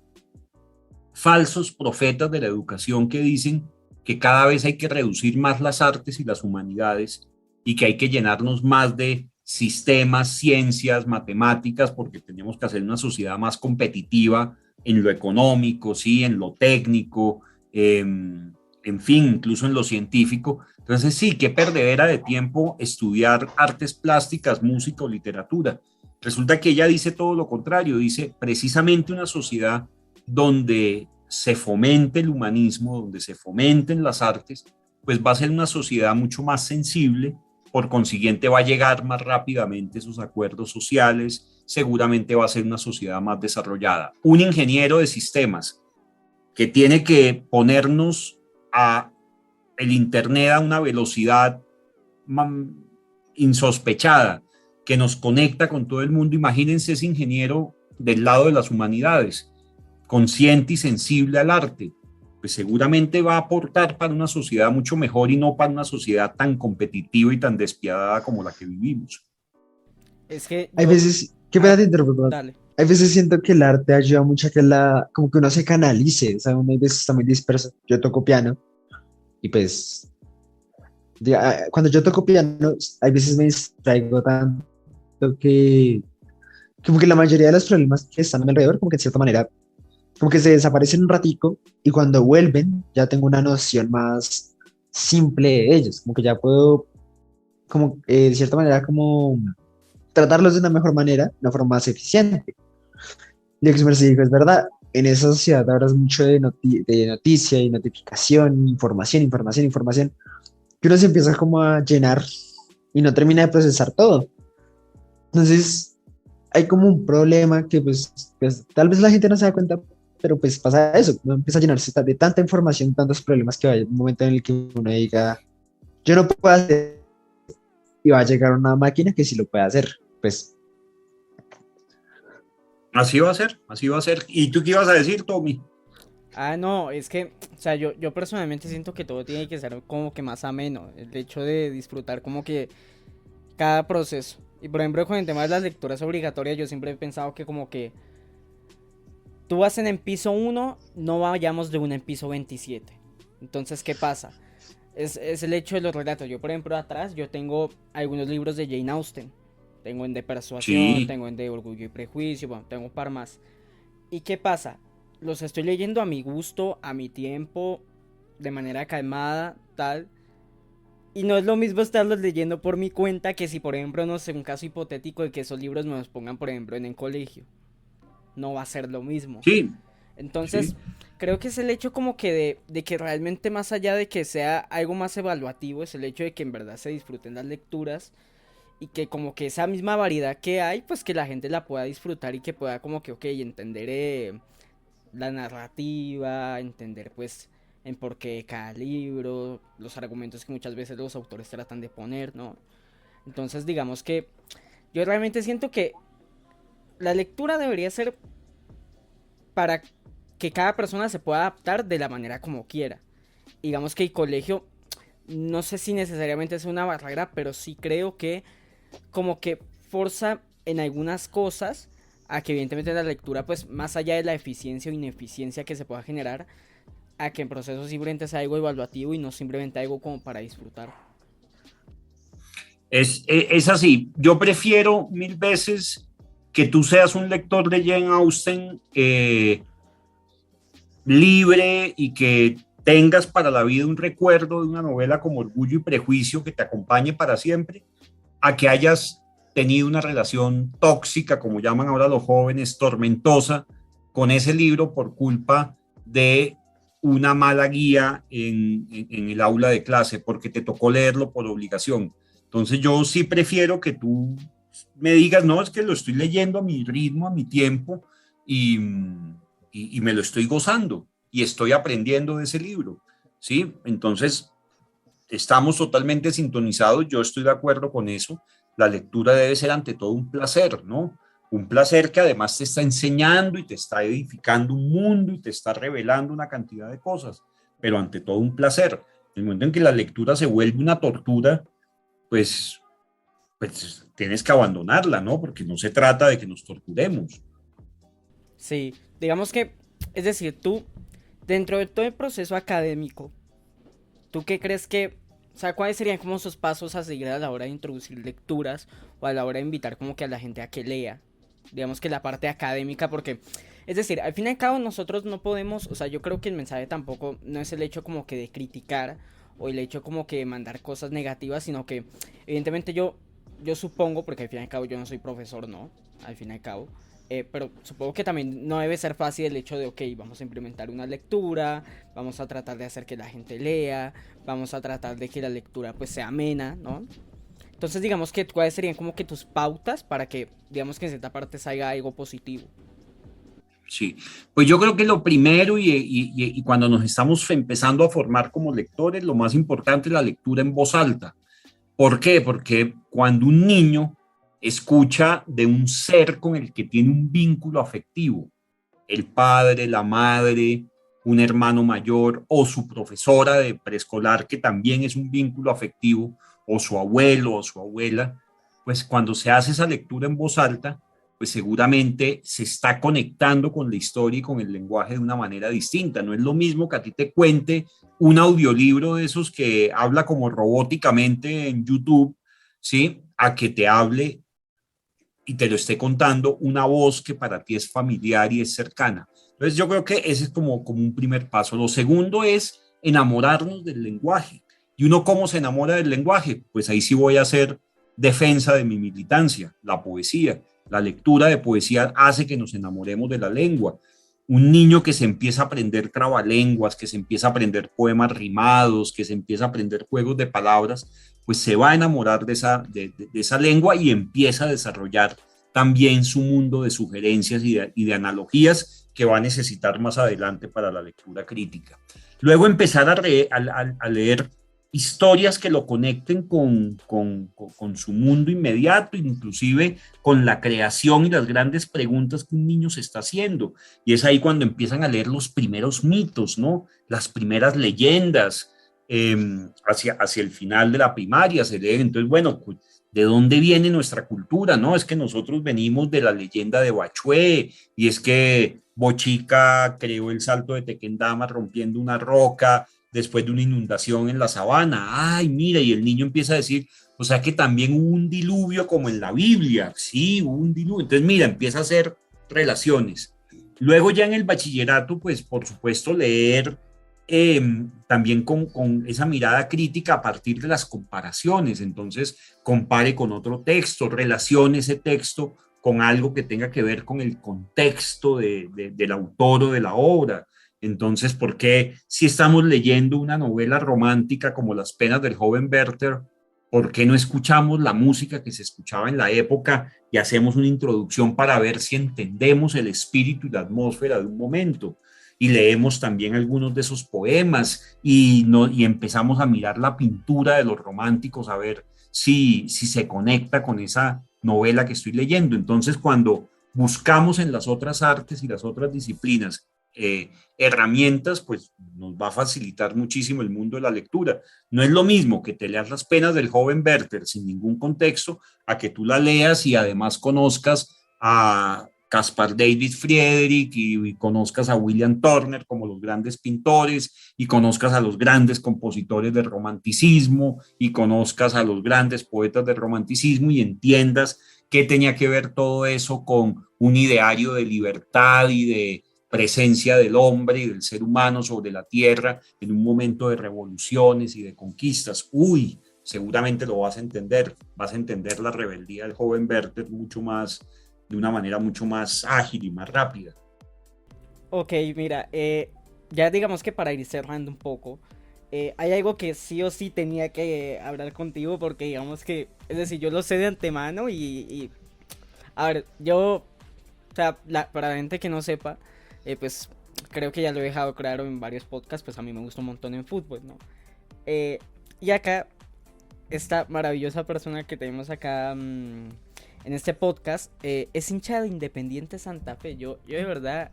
falsos profetas de la educación que dicen que cada vez hay que reducir más las artes y las humanidades y que hay que llenarnos más de sistemas, ciencias, matemáticas, porque tenemos que hacer una sociedad más competitiva en lo económico, ¿sí? En lo técnico, en fin, incluso en lo científico. Entonces sí, qué perdedera de tiempo estudiar artes plásticas, música o literatura. Resulta que ella dice todo lo contrario, dice precisamente una sociedad donde se fomente el humanismo, donde se fomenten las artes, pues va a ser una sociedad mucho más sensible, por consiguiente va a llegar más rápidamente esos acuerdos sociales, seguramente va a ser una sociedad más desarrollada. Un ingeniero de sistemas que tiene que ponernos a el internet a una velocidad insospechada, que nos conecta con todo el mundo. Imagínense ese ingeniero del lado de las humanidades, consciente y sensible al arte, pues seguramente va a aportar para una sociedad mucho mejor y no para una sociedad tan competitiva y tan despiadada como la que vivimos. Es que Hay yo... veces, qué pena te interrumpo, Dale. hay veces siento que el arte ayuda mucho a que como que uno se canalice, o sea, uno a veces está muy disperso. Yo toco piano y pues cuando yo toco piano, hay veces me distraigo tanto que como que la mayoría de los problemas que están a mi alrededor, como que en cierta manera, como que se desaparecen un ratico y cuando vuelven ya tengo una noción más simple de ellos, como que ya puedo, como de cierta manera, como tratarlos de una mejor manera, de una forma más eficiente. Y lo que me dijo es verdad, en esa sociedad ahora es mucho de noticia y notificación, información, información, información, que uno se empieza como a llenar y no termina de procesar todo. Entonces, hay como un problema que pues tal vez la gente no se da cuenta, pero pues pasa eso, uno empieza a llenarse de tanta información, tantos problemas que va a haber un momento en el que uno diga, yo no puedo hacer, y va a llegar una máquina que sí lo puede hacer, pues. Así va a ser, así va a ser. ¿Y tú qué ibas a decir, Tommy? Ah, no, es que, o sea, yo personalmente siento que todo tiene que ser como que más ameno, el hecho de disfrutar como que cada proceso. Y por ejemplo, con el tema de las lecturas obligatorias, yo siempre he pensado que como que tú vas en el piso 1, no vayamos de una en piso 27. Entonces, ¿qué pasa? Es el hecho de los relatos. Yo, por ejemplo, atrás, yo tengo algunos libros de Jane Austen. Tengo en De Persuasión, Sí, tengo en De Orgullo y Prejuicio, bueno, tengo un par más. ¿Y qué pasa? Los estoy leyendo a mi gusto, a mi tiempo, de manera calmada, tal. Y no es lo mismo estarlos leyendo por mi cuenta que si, por ejemplo, no sé, un caso hipotético de que esos libros me los pongan, por ejemplo, en el colegio. No va a ser lo mismo. sí, Entonces, sí. Creo que es el hecho como que de que realmente más allá de que sea algo más evaluativo, es el hecho de que en verdad se disfruten las lecturas y que como que esa misma variedad que hay, pues que la gente la pueda disfrutar y que pueda como que, ok, entender la narrativa, entender pues en por qué cada libro, los argumentos que muchas veces los autores tratan de poner, ¿no? Entonces digamos que yo realmente siento que la lectura debería ser para que cada persona se pueda adaptar de la manera como quiera. Digamos que el colegio, no sé si necesariamente es una barrera, pero sí creo que como que forza en algunas cosas a que evidentemente la lectura, pues más allá de la eficiencia o ineficiencia que se pueda generar, a que en proceso simplemente sea algo evaluativo y no simplemente algo como para disfrutar. Es así. Yo prefiero mil veces que tú seas un lector de Jane Austen libre y que tengas para la vida un recuerdo de una novela como Orgullo y Prejuicio que te acompañe para siempre, a que hayas tenido una relación tóxica, como llaman ahora los jóvenes, tormentosa, con ese libro por culpa de una mala guía en el aula de clase, porque te tocó leerlo por obligación. Entonces yo sí prefiero que tú me digas, no, es que lo estoy leyendo a mi ritmo, a mi tiempo, y, y me lo estoy gozando, y estoy aprendiendo de ese libro, ¿sí? Entonces, estamos totalmente sintonizados, yo estoy de acuerdo con eso. La lectura debe ser ante todo un placer, ¿no? Un placer que además te está enseñando y te está edificando un mundo y te está revelando una cantidad de cosas, pero ante todo un placer. En el momento en que la lectura se vuelve una tortura, pues, pues tienes que abandonarla, ¿no? Porque no se trata de que nos torturemos. Sí, digamos que, es decir, tú, dentro de todo el proceso académico, ¿tú qué crees que, o sea, cuáles serían como esos pasos a seguir a la hora de introducir lecturas o a la hora de invitar como que a la gente a que lea? Digamos que la parte académica, porque, es decir, al fin y al cabo nosotros no podemos, o sea, yo creo que el mensaje tampoco no es el hecho como que de criticar o el hecho como que de mandar cosas negativas, sino que evidentemente yo supongo, porque al fin y al cabo yo no soy profesor, ¿no? Al fin y al cabo. Pero supongo que también no debe ser fácil el hecho de, ok, vamos a implementar una lectura, vamos a tratar de hacer que la gente lea, vamos a tratar de que la lectura pues sea amena, ¿no? Entonces digamos que cuáles serían como que tus pautas para que digamos que en cierta parte salga algo positivo. Sí, pues yo creo que lo primero y cuando nos estamos empezando a formar como lectores, lo más importante es la lectura en voz alta. ¿Por qué? Porque cuando un niño escucha de un ser con el que tiene un vínculo afectivo, el padre, la madre, un hermano mayor o su profesora de preescolar, que también es un vínculo afectivo, o su abuelo o su abuela, pues cuando se hace esa lectura en voz alta, pues seguramente se está conectando con la historia y con el lenguaje de una manera distinta. No es lo mismo que a ti te cuente un audiolibro de esos que habla como robóticamente en YouTube, ¿sí? A que te hable y te lo esté contando una voz que para ti es familiar y es cercana. Entonces yo creo que ese es como un primer paso. Lo segundo es enamorarnos del lenguaje. ¿Y uno cómo se enamora del lenguaje? Pues ahí sí voy a hacer defensa de mi militancia, la poesía. La lectura de poesía hace que nos enamoremos de la lengua. Un niño que se empieza a aprender trabalenguas, que se empieza a aprender poemas rimados, que se empieza a aprender juegos de palabras, pues se va a enamorar de esa lengua y empieza a desarrollar también su mundo de sugerencias y de analogías que va a necesitar más adelante para la lectura crítica. Luego empezar a leer historias que lo conecten con su mundo inmediato, inclusive con la creación y las grandes preguntas que un niño se está haciendo. Y es ahí cuando empiezan a leer los primeros mitos, ¿no? Las primeras leyendas, hacia el final de la primaria se leen. Entonces, bueno, ¿de dónde viene nuestra cultura? No, es que nosotros venimos de la leyenda de Bachué, y es que Bochica creó el salto de Tequendama rompiendo una roca después de una inundación en la sabana. Ay, mira, y el niño empieza a decir, o sea que también hubo un diluvio como en la Biblia. Sí, hubo un diluvio. Entonces, mira, empieza a hacer relaciones. Luego ya en el bachillerato, pues por supuesto leer también con esa mirada crítica a partir de las comparaciones. Entonces, compare con otro texto, relacione ese texto con algo que tenga que ver con el contexto del autor o de la obra. Entonces, ¿por qué si estamos leyendo una novela romántica como Las penas del joven Werther, por qué no escuchamos la música que se escuchaba en la época y hacemos una introducción para ver si entendemos el espíritu y la atmósfera de un momento? Y leemos también algunos de esos poemas y empezamos a mirar la pintura de los románticos, a ver si se conecta con esa novela que estoy leyendo. Entonces, cuando buscamos en las otras artes y las otras disciplinas herramientas, pues nos va a facilitar muchísimo el mundo de la lectura. No es lo mismo que te leas Las penas del joven Werther sin ningún contexto, a que tú la leas y además conozcas a Caspar David Friedrich y conozcas a William Turner como los grandes pintores y conozcas a los grandes compositores del romanticismo y conozcas a los grandes poetas del romanticismo y entiendas qué tenía que ver todo eso con un ideario de libertad y de presencia del hombre y del ser humano sobre la tierra en un momento de revoluciones y de conquistas. Uy, seguramente lo vas a entender la rebeldía del joven Werther mucho más, de una manera mucho más ágil y más rápida. Ok, mira, ya digamos que para ir cerrando un poco, hay algo que sí o sí tenía que hablar contigo porque digamos que, es decir, yo lo sé de antemano a ver, yo, o sea, para la gente que no sepa, pues creo que ya lo he dejado claro en varios podcasts, pues a mí me gusta un montón en fútbol, ¿no? Y acá, esta maravillosa persona que tenemos acá en este podcast, es hincha de Independiente Santa Fe. Yo de verdad,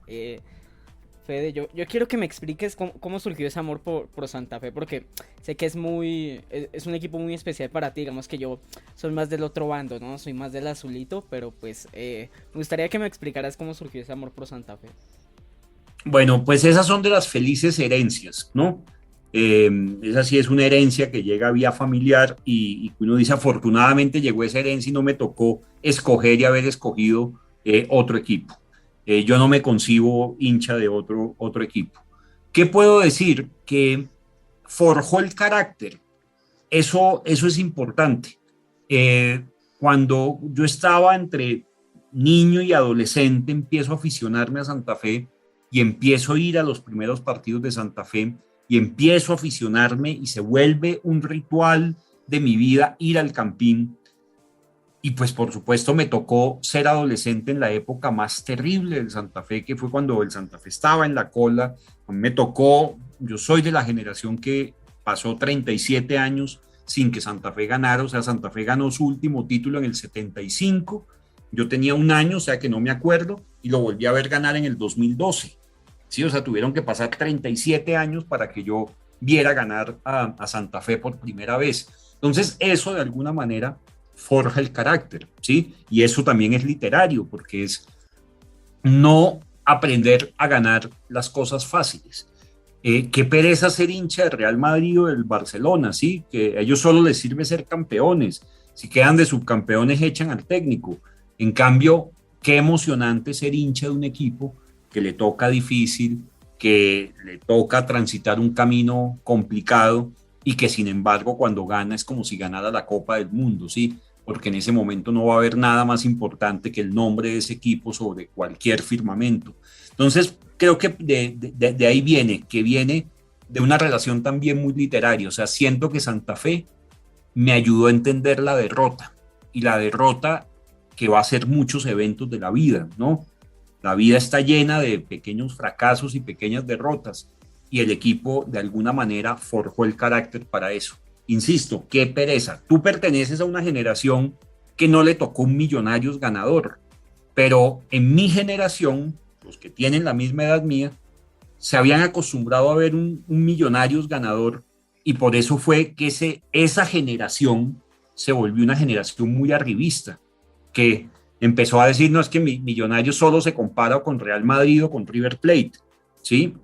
Fede, yo quiero que me expliques cómo surgió ese amor por Santa Fe, porque sé que es un equipo muy especial para ti. Digamos que yo soy más del otro bando, ¿no? Soy más del azulito, pero pues me gustaría que me explicaras cómo surgió ese amor por Santa Fe. Bueno, pues esas son de las felices herencias, ¿no? Esa sí es una herencia que llega vía familiar y uno dice, afortunadamente llegó esa herencia y no me tocó escoger y haber escogido otro equipo. Yo no me concibo hincha de otro equipo. ¿Qué puedo decir? Que forjó el carácter. Eso es importante. Cuando yo estaba entre niño y adolescente, empiezo a aficionarme a Santa Fe y empiezo a ir a los primeros partidos de Santa Fe y empiezo a aficionarme y se vuelve un ritual de mi vida ir al Campín. Y pues por supuesto me tocó ser adolescente en la época más terrible del Santa Fe, que fue cuando el Santa Fe estaba en la cola. A mí me tocó, yo soy de la generación que pasó 37 años sin que Santa Fe ganara, o sea, Santa Fe ganó su último título en el 75, yo tenía un año, o sea que no me acuerdo, y lo volví a ver ganar en el 2012. Sí, o sea, tuvieron que pasar 37 años para que yo viera ganar a Santa Fe por primera vez. Entonces, eso de alguna manera forja el carácter, ¿sí? Y eso también es literario, porque es no aprender a ganar las cosas fáciles. Qué pereza ser hincha del Real Madrid o del Barcelona, ¿sí? Que a ellos solo les sirve ser campeones. Si quedan de subcampeones, echan al técnico. En cambio, qué emocionante ser hincha de un equipo que le toca difícil, que le toca transitar un camino complicado y que sin embargo cuando gana es como si ganara la Copa del Mundo, ¿sí? Porque en ese momento no va a haber nada más importante que el nombre de ese equipo sobre cualquier firmamento. Entonces, creo que de ahí viene, que viene de una relación también muy literaria. O sea, siento que Santa Fe me ayudó a entender la derrota y la derrota que va a ser muchos eventos de la vida, ¿no? La vida está llena de pequeños fracasos y pequeñas derrotas y el equipo de alguna manera forjó el carácter para eso. Insisto, qué pereza. Tú perteneces a una generación que no le tocó un Millonarios ganador, pero en mi generación, los que tienen la misma edad mía, se habían acostumbrado a ver un Millonarios ganador y por eso fue que esa generación se volvió una generación muy arribista, que empezó a decir, no, es que Millonarios solo se compara con Real Madrid o con River Plate, ¿sí?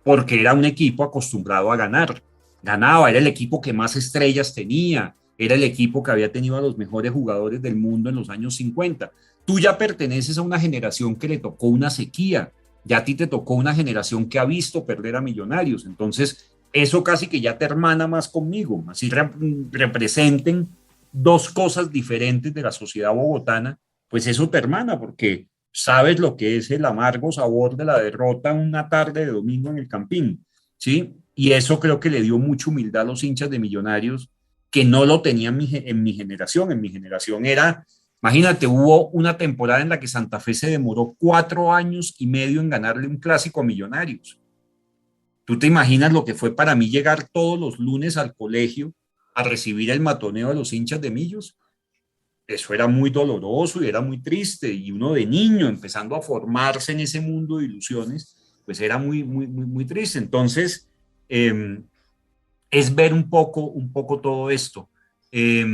Porque era un equipo acostumbrado a ganar. Ganaba, era el equipo que más estrellas tenía, era el equipo que había tenido a los mejores jugadores del mundo en los años 50. Tú ya perteneces a una generación que le tocó una sequía, ya a ti te tocó una generación que ha visto perder a Millonarios, entonces eso casi que ya te hermana más conmigo, así representen dos cosas diferentes de la sociedad bogotana, pues eso te hermana, porque sabes lo que es el amargo sabor de la derrota una tarde de domingo en el Campín, ¿sí? Y eso creo que le dio mucha humildad a los hinchas de Millonarios que no lo tenían en mi generación. En mi generación era, imagínate, hubo una temporada en la que Santa Fe se demoró 4 años y medio en ganarle un clásico a Millonarios. ¿Tú te imaginas lo que fue para mí llegar todos los lunes al colegio a recibir el matoneo de los hinchas de Millos? Eso era muy doloroso y era muy triste, y uno de niño empezando a formarse en ese mundo de ilusiones, pues era muy triste. Entonces, eh, es ver un poco todo esto, eh,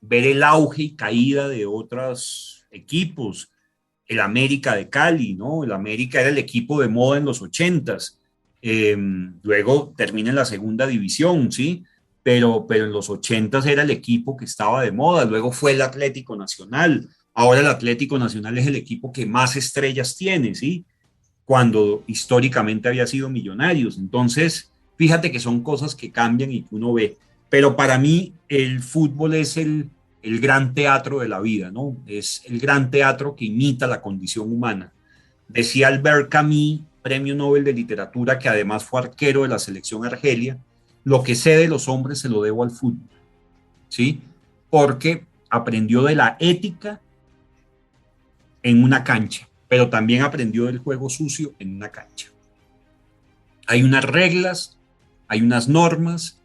ver el auge y caída de otros equipos, el América de Cali, ¿no? El América era el equipo de moda en los 80s, luego termina en la segunda división, ¿sí? Pero en los 80s era el equipo que estaba de moda, luego fue el Atlético Nacional, ahora el Atlético Nacional es el equipo que más estrellas tiene, ¿sí? Cuando históricamente había sido Millonarios. Entonces, fíjate que son cosas que cambian y que uno ve. Pero para mí el fútbol es el gran teatro de la vida, ¿no? Es el gran teatro que imita la condición humana. Decía Albert Camus, premio Nobel de Literatura, que además fue arquero de la selección Argelia, lo que sé de los hombres se lo debo al fútbol, ¿sí? Porque aprendió de la ética en una cancha, pero también aprendió del juego sucio en una cancha. Hay unas reglas, hay unas normas,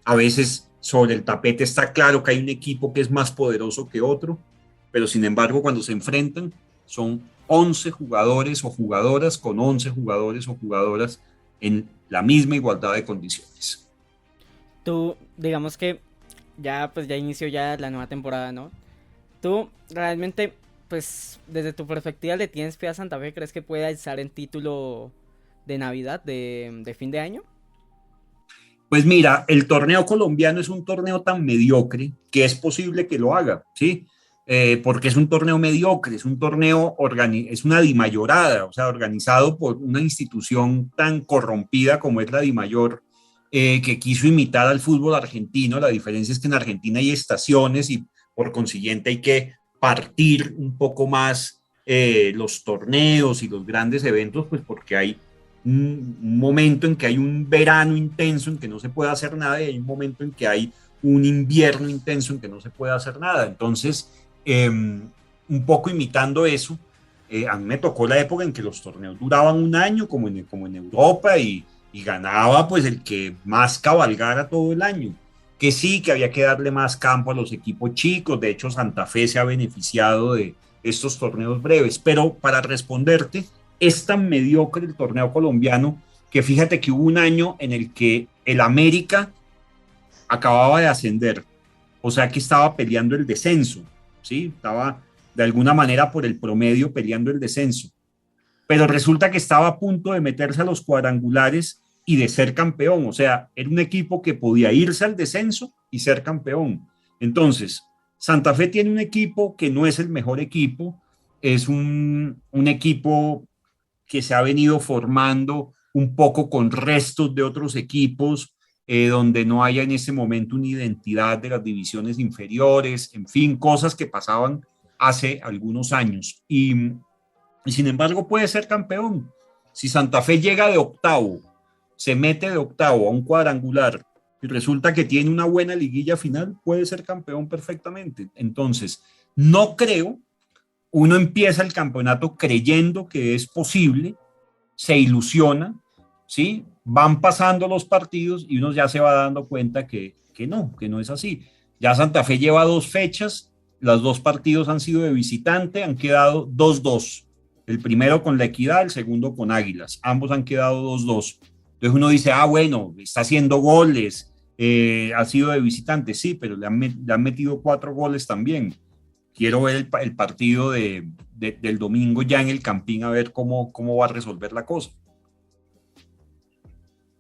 a veces sobre el tapete está claro que hay un equipo que es más poderoso que otro, pero sin embargo cuando se enfrentan son 11 jugadores o jugadoras con 11 jugadores o jugadoras en la misma igualdad de condiciones. Tú, digamos que ya pues ya inició ya la nueva temporada, ¿no? Tú realmente, pues desde tu perspectiva le tienes fe a Santa Fe, ¿crees que puede alzar el título de Navidad de fin de año? Pues mira, el torneo colombiano es un torneo tan mediocre que es posible que lo haga, ¿sí? Porque es un torneo mediocre, es un torneo, es una dimayorada, o sea, organizado por una institución tan corrompida como es la Dimayor, que quiso imitar al fútbol argentino. La diferencia es que en Argentina hay estaciones y por consiguiente hay que partir un poco más los torneos y los grandes eventos, pues porque hay un momento en que hay un verano intenso en que no se puede hacer nada, y hay un momento en que hay un invierno intenso en que no se puede hacer nada. Entonces, un poco imitando eso, a mí me tocó la época en que los torneos duraban un año, como en Europa, y ganaba pues el que más cabalgara todo el año. Que sí, que había que darle más campo a los equipos chicos. De hecho, Santa Fe se ha beneficiado de estos torneos breves. Pero para responderte, es tan mediocre el torneo colombiano que fíjate que hubo un año en el que el América acababa de ascender, o sea que estaba peleando el descenso, ¿sí? Estaba de alguna manera por el promedio peleando el descenso, pero resulta que estaba a punto de meterse a los cuadrangulares y de ser campeón, o sea, era un equipo que podía irse al descenso y ser campeón. Entonces, Santa Fe tiene un equipo que no es el mejor equipo, es un equipo que se ha venido formando un poco con restos de otros equipos, donde no haya en ese momento una identidad de las divisiones inferiores, en fin, cosas que pasaban hace algunos años. Y sin embargo puede ser campeón. Si Santa Fe llega de octavo, se mete de octavo a un cuadrangular y resulta que tiene una buena liguilla final, puede ser campeón perfectamente. Entonces, no creo. Uno empieza el campeonato creyendo que es posible, se ilusiona, ¿sí? Van pasando los partidos y uno ya se va dando cuenta que no es así. Ya Santa Fe lleva 2 fechas, los 2 partidos han sido de visitante, han quedado 2-2. El primero con La Equidad, el segundo con Águilas. Ambos han quedado 2-2. Entonces uno dice, bueno, está haciendo goles, ha sido de visitante, sí, pero le han metido 4 goles también. Quiero ver el partido del domingo ya en el Campín, a ver cómo va a resolver la cosa.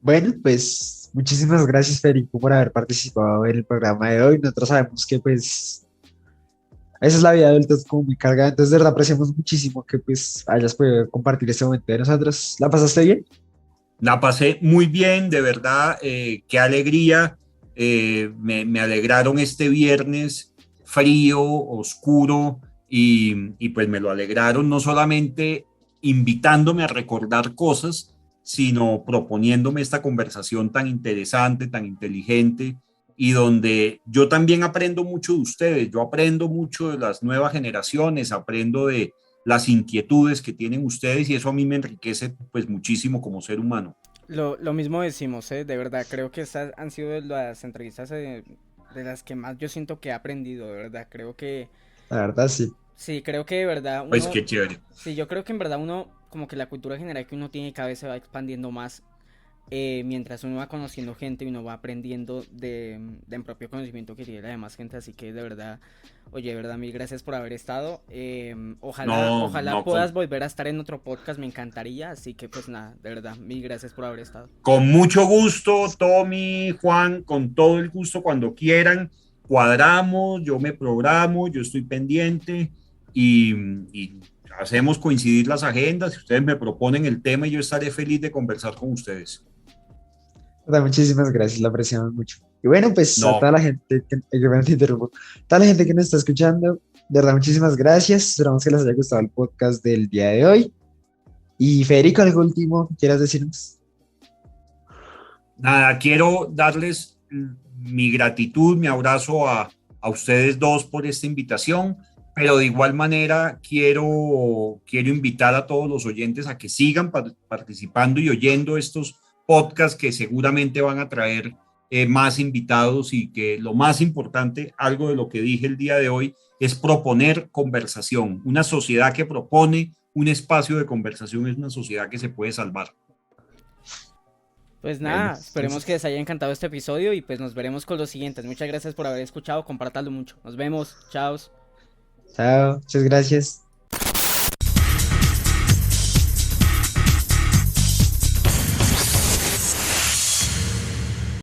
Bueno, pues muchísimas gracias, Federico, por haber participado en el programa de hoy. Nosotros sabemos que pues esa es la vida adulta, es como muy cargada, entonces de verdad apreciamos muchísimo que pues hayas podido compartir este momento de nosotros. ¿La pasaste bien? La pasé muy bien, de verdad, qué alegría. Me alegraron este viernes frío, oscuro, y pues me lo alegraron no solamente invitándome a recordar cosas, sino proponiéndome esta conversación tan interesante, tan inteligente, y donde yo también aprendo mucho de ustedes, yo aprendo mucho de las nuevas generaciones, aprendo de las inquietudes que tienen ustedes y eso a mí me enriquece pues muchísimo como ser humano. Lo mismo decimos, de verdad, creo que estas han sido las entrevistas de las que más yo siento que he aprendido, de verdad, creo que, La verdad, sí. sí, creo que de verdad Pues uno, qué chévere. sí, yo creo que en verdad uno, como que la cultura general que uno tiene cada vez se va expandiendo más mientras uno va conociendo gente y uno va aprendiendo del propio conocimiento que tiene la demás gente, así que de verdad, oye, de verdad, mil gracias por haber estado, No, ojalá no, puedas volver a estar en otro podcast, me encantaría, así que pues nada, de verdad, mil gracias por haber estado. con mucho gusto, Tommy, Juan, con todo el gusto cuando quieran, cuadramos, yo me programo, yo estoy pendiente y, y hacemos coincidir las agendas. Si ustedes me proponen el tema, yo estaré feliz de conversar con ustedes. ¿Verdad? Muchísimas gracias, la apreciamos mucho. Y bueno, pues a No, toda la gente que me interrumpo, toda la gente que nos está escuchando, de verdad, muchísimas gracias. Esperamos que les haya gustado el podcast del día de hoy. Y Federico, algo último que quieras decirnos. nada, quiero darles mi gratitud, mi abrazo a ustedes dos por esta invitación, pero de igual manera quiero invitar a todos los oyentes a que sigan participando y oyendo estos podcasts que seguramente van a traer más invitados y que lo más importante, algo de lo que dije el día de hoy, es proponer conversación. Una sociedad que propone un espacio de conversación es una sociedad que se puede salvar. Pues Bueno, nada, esperemos que entonces, les haya encantado este episodio y pues nos veremos con los siguientes. Muchas gracias por haber escuchado, compártalo mucho. Nos vemos, chao. chao, muchas gracias.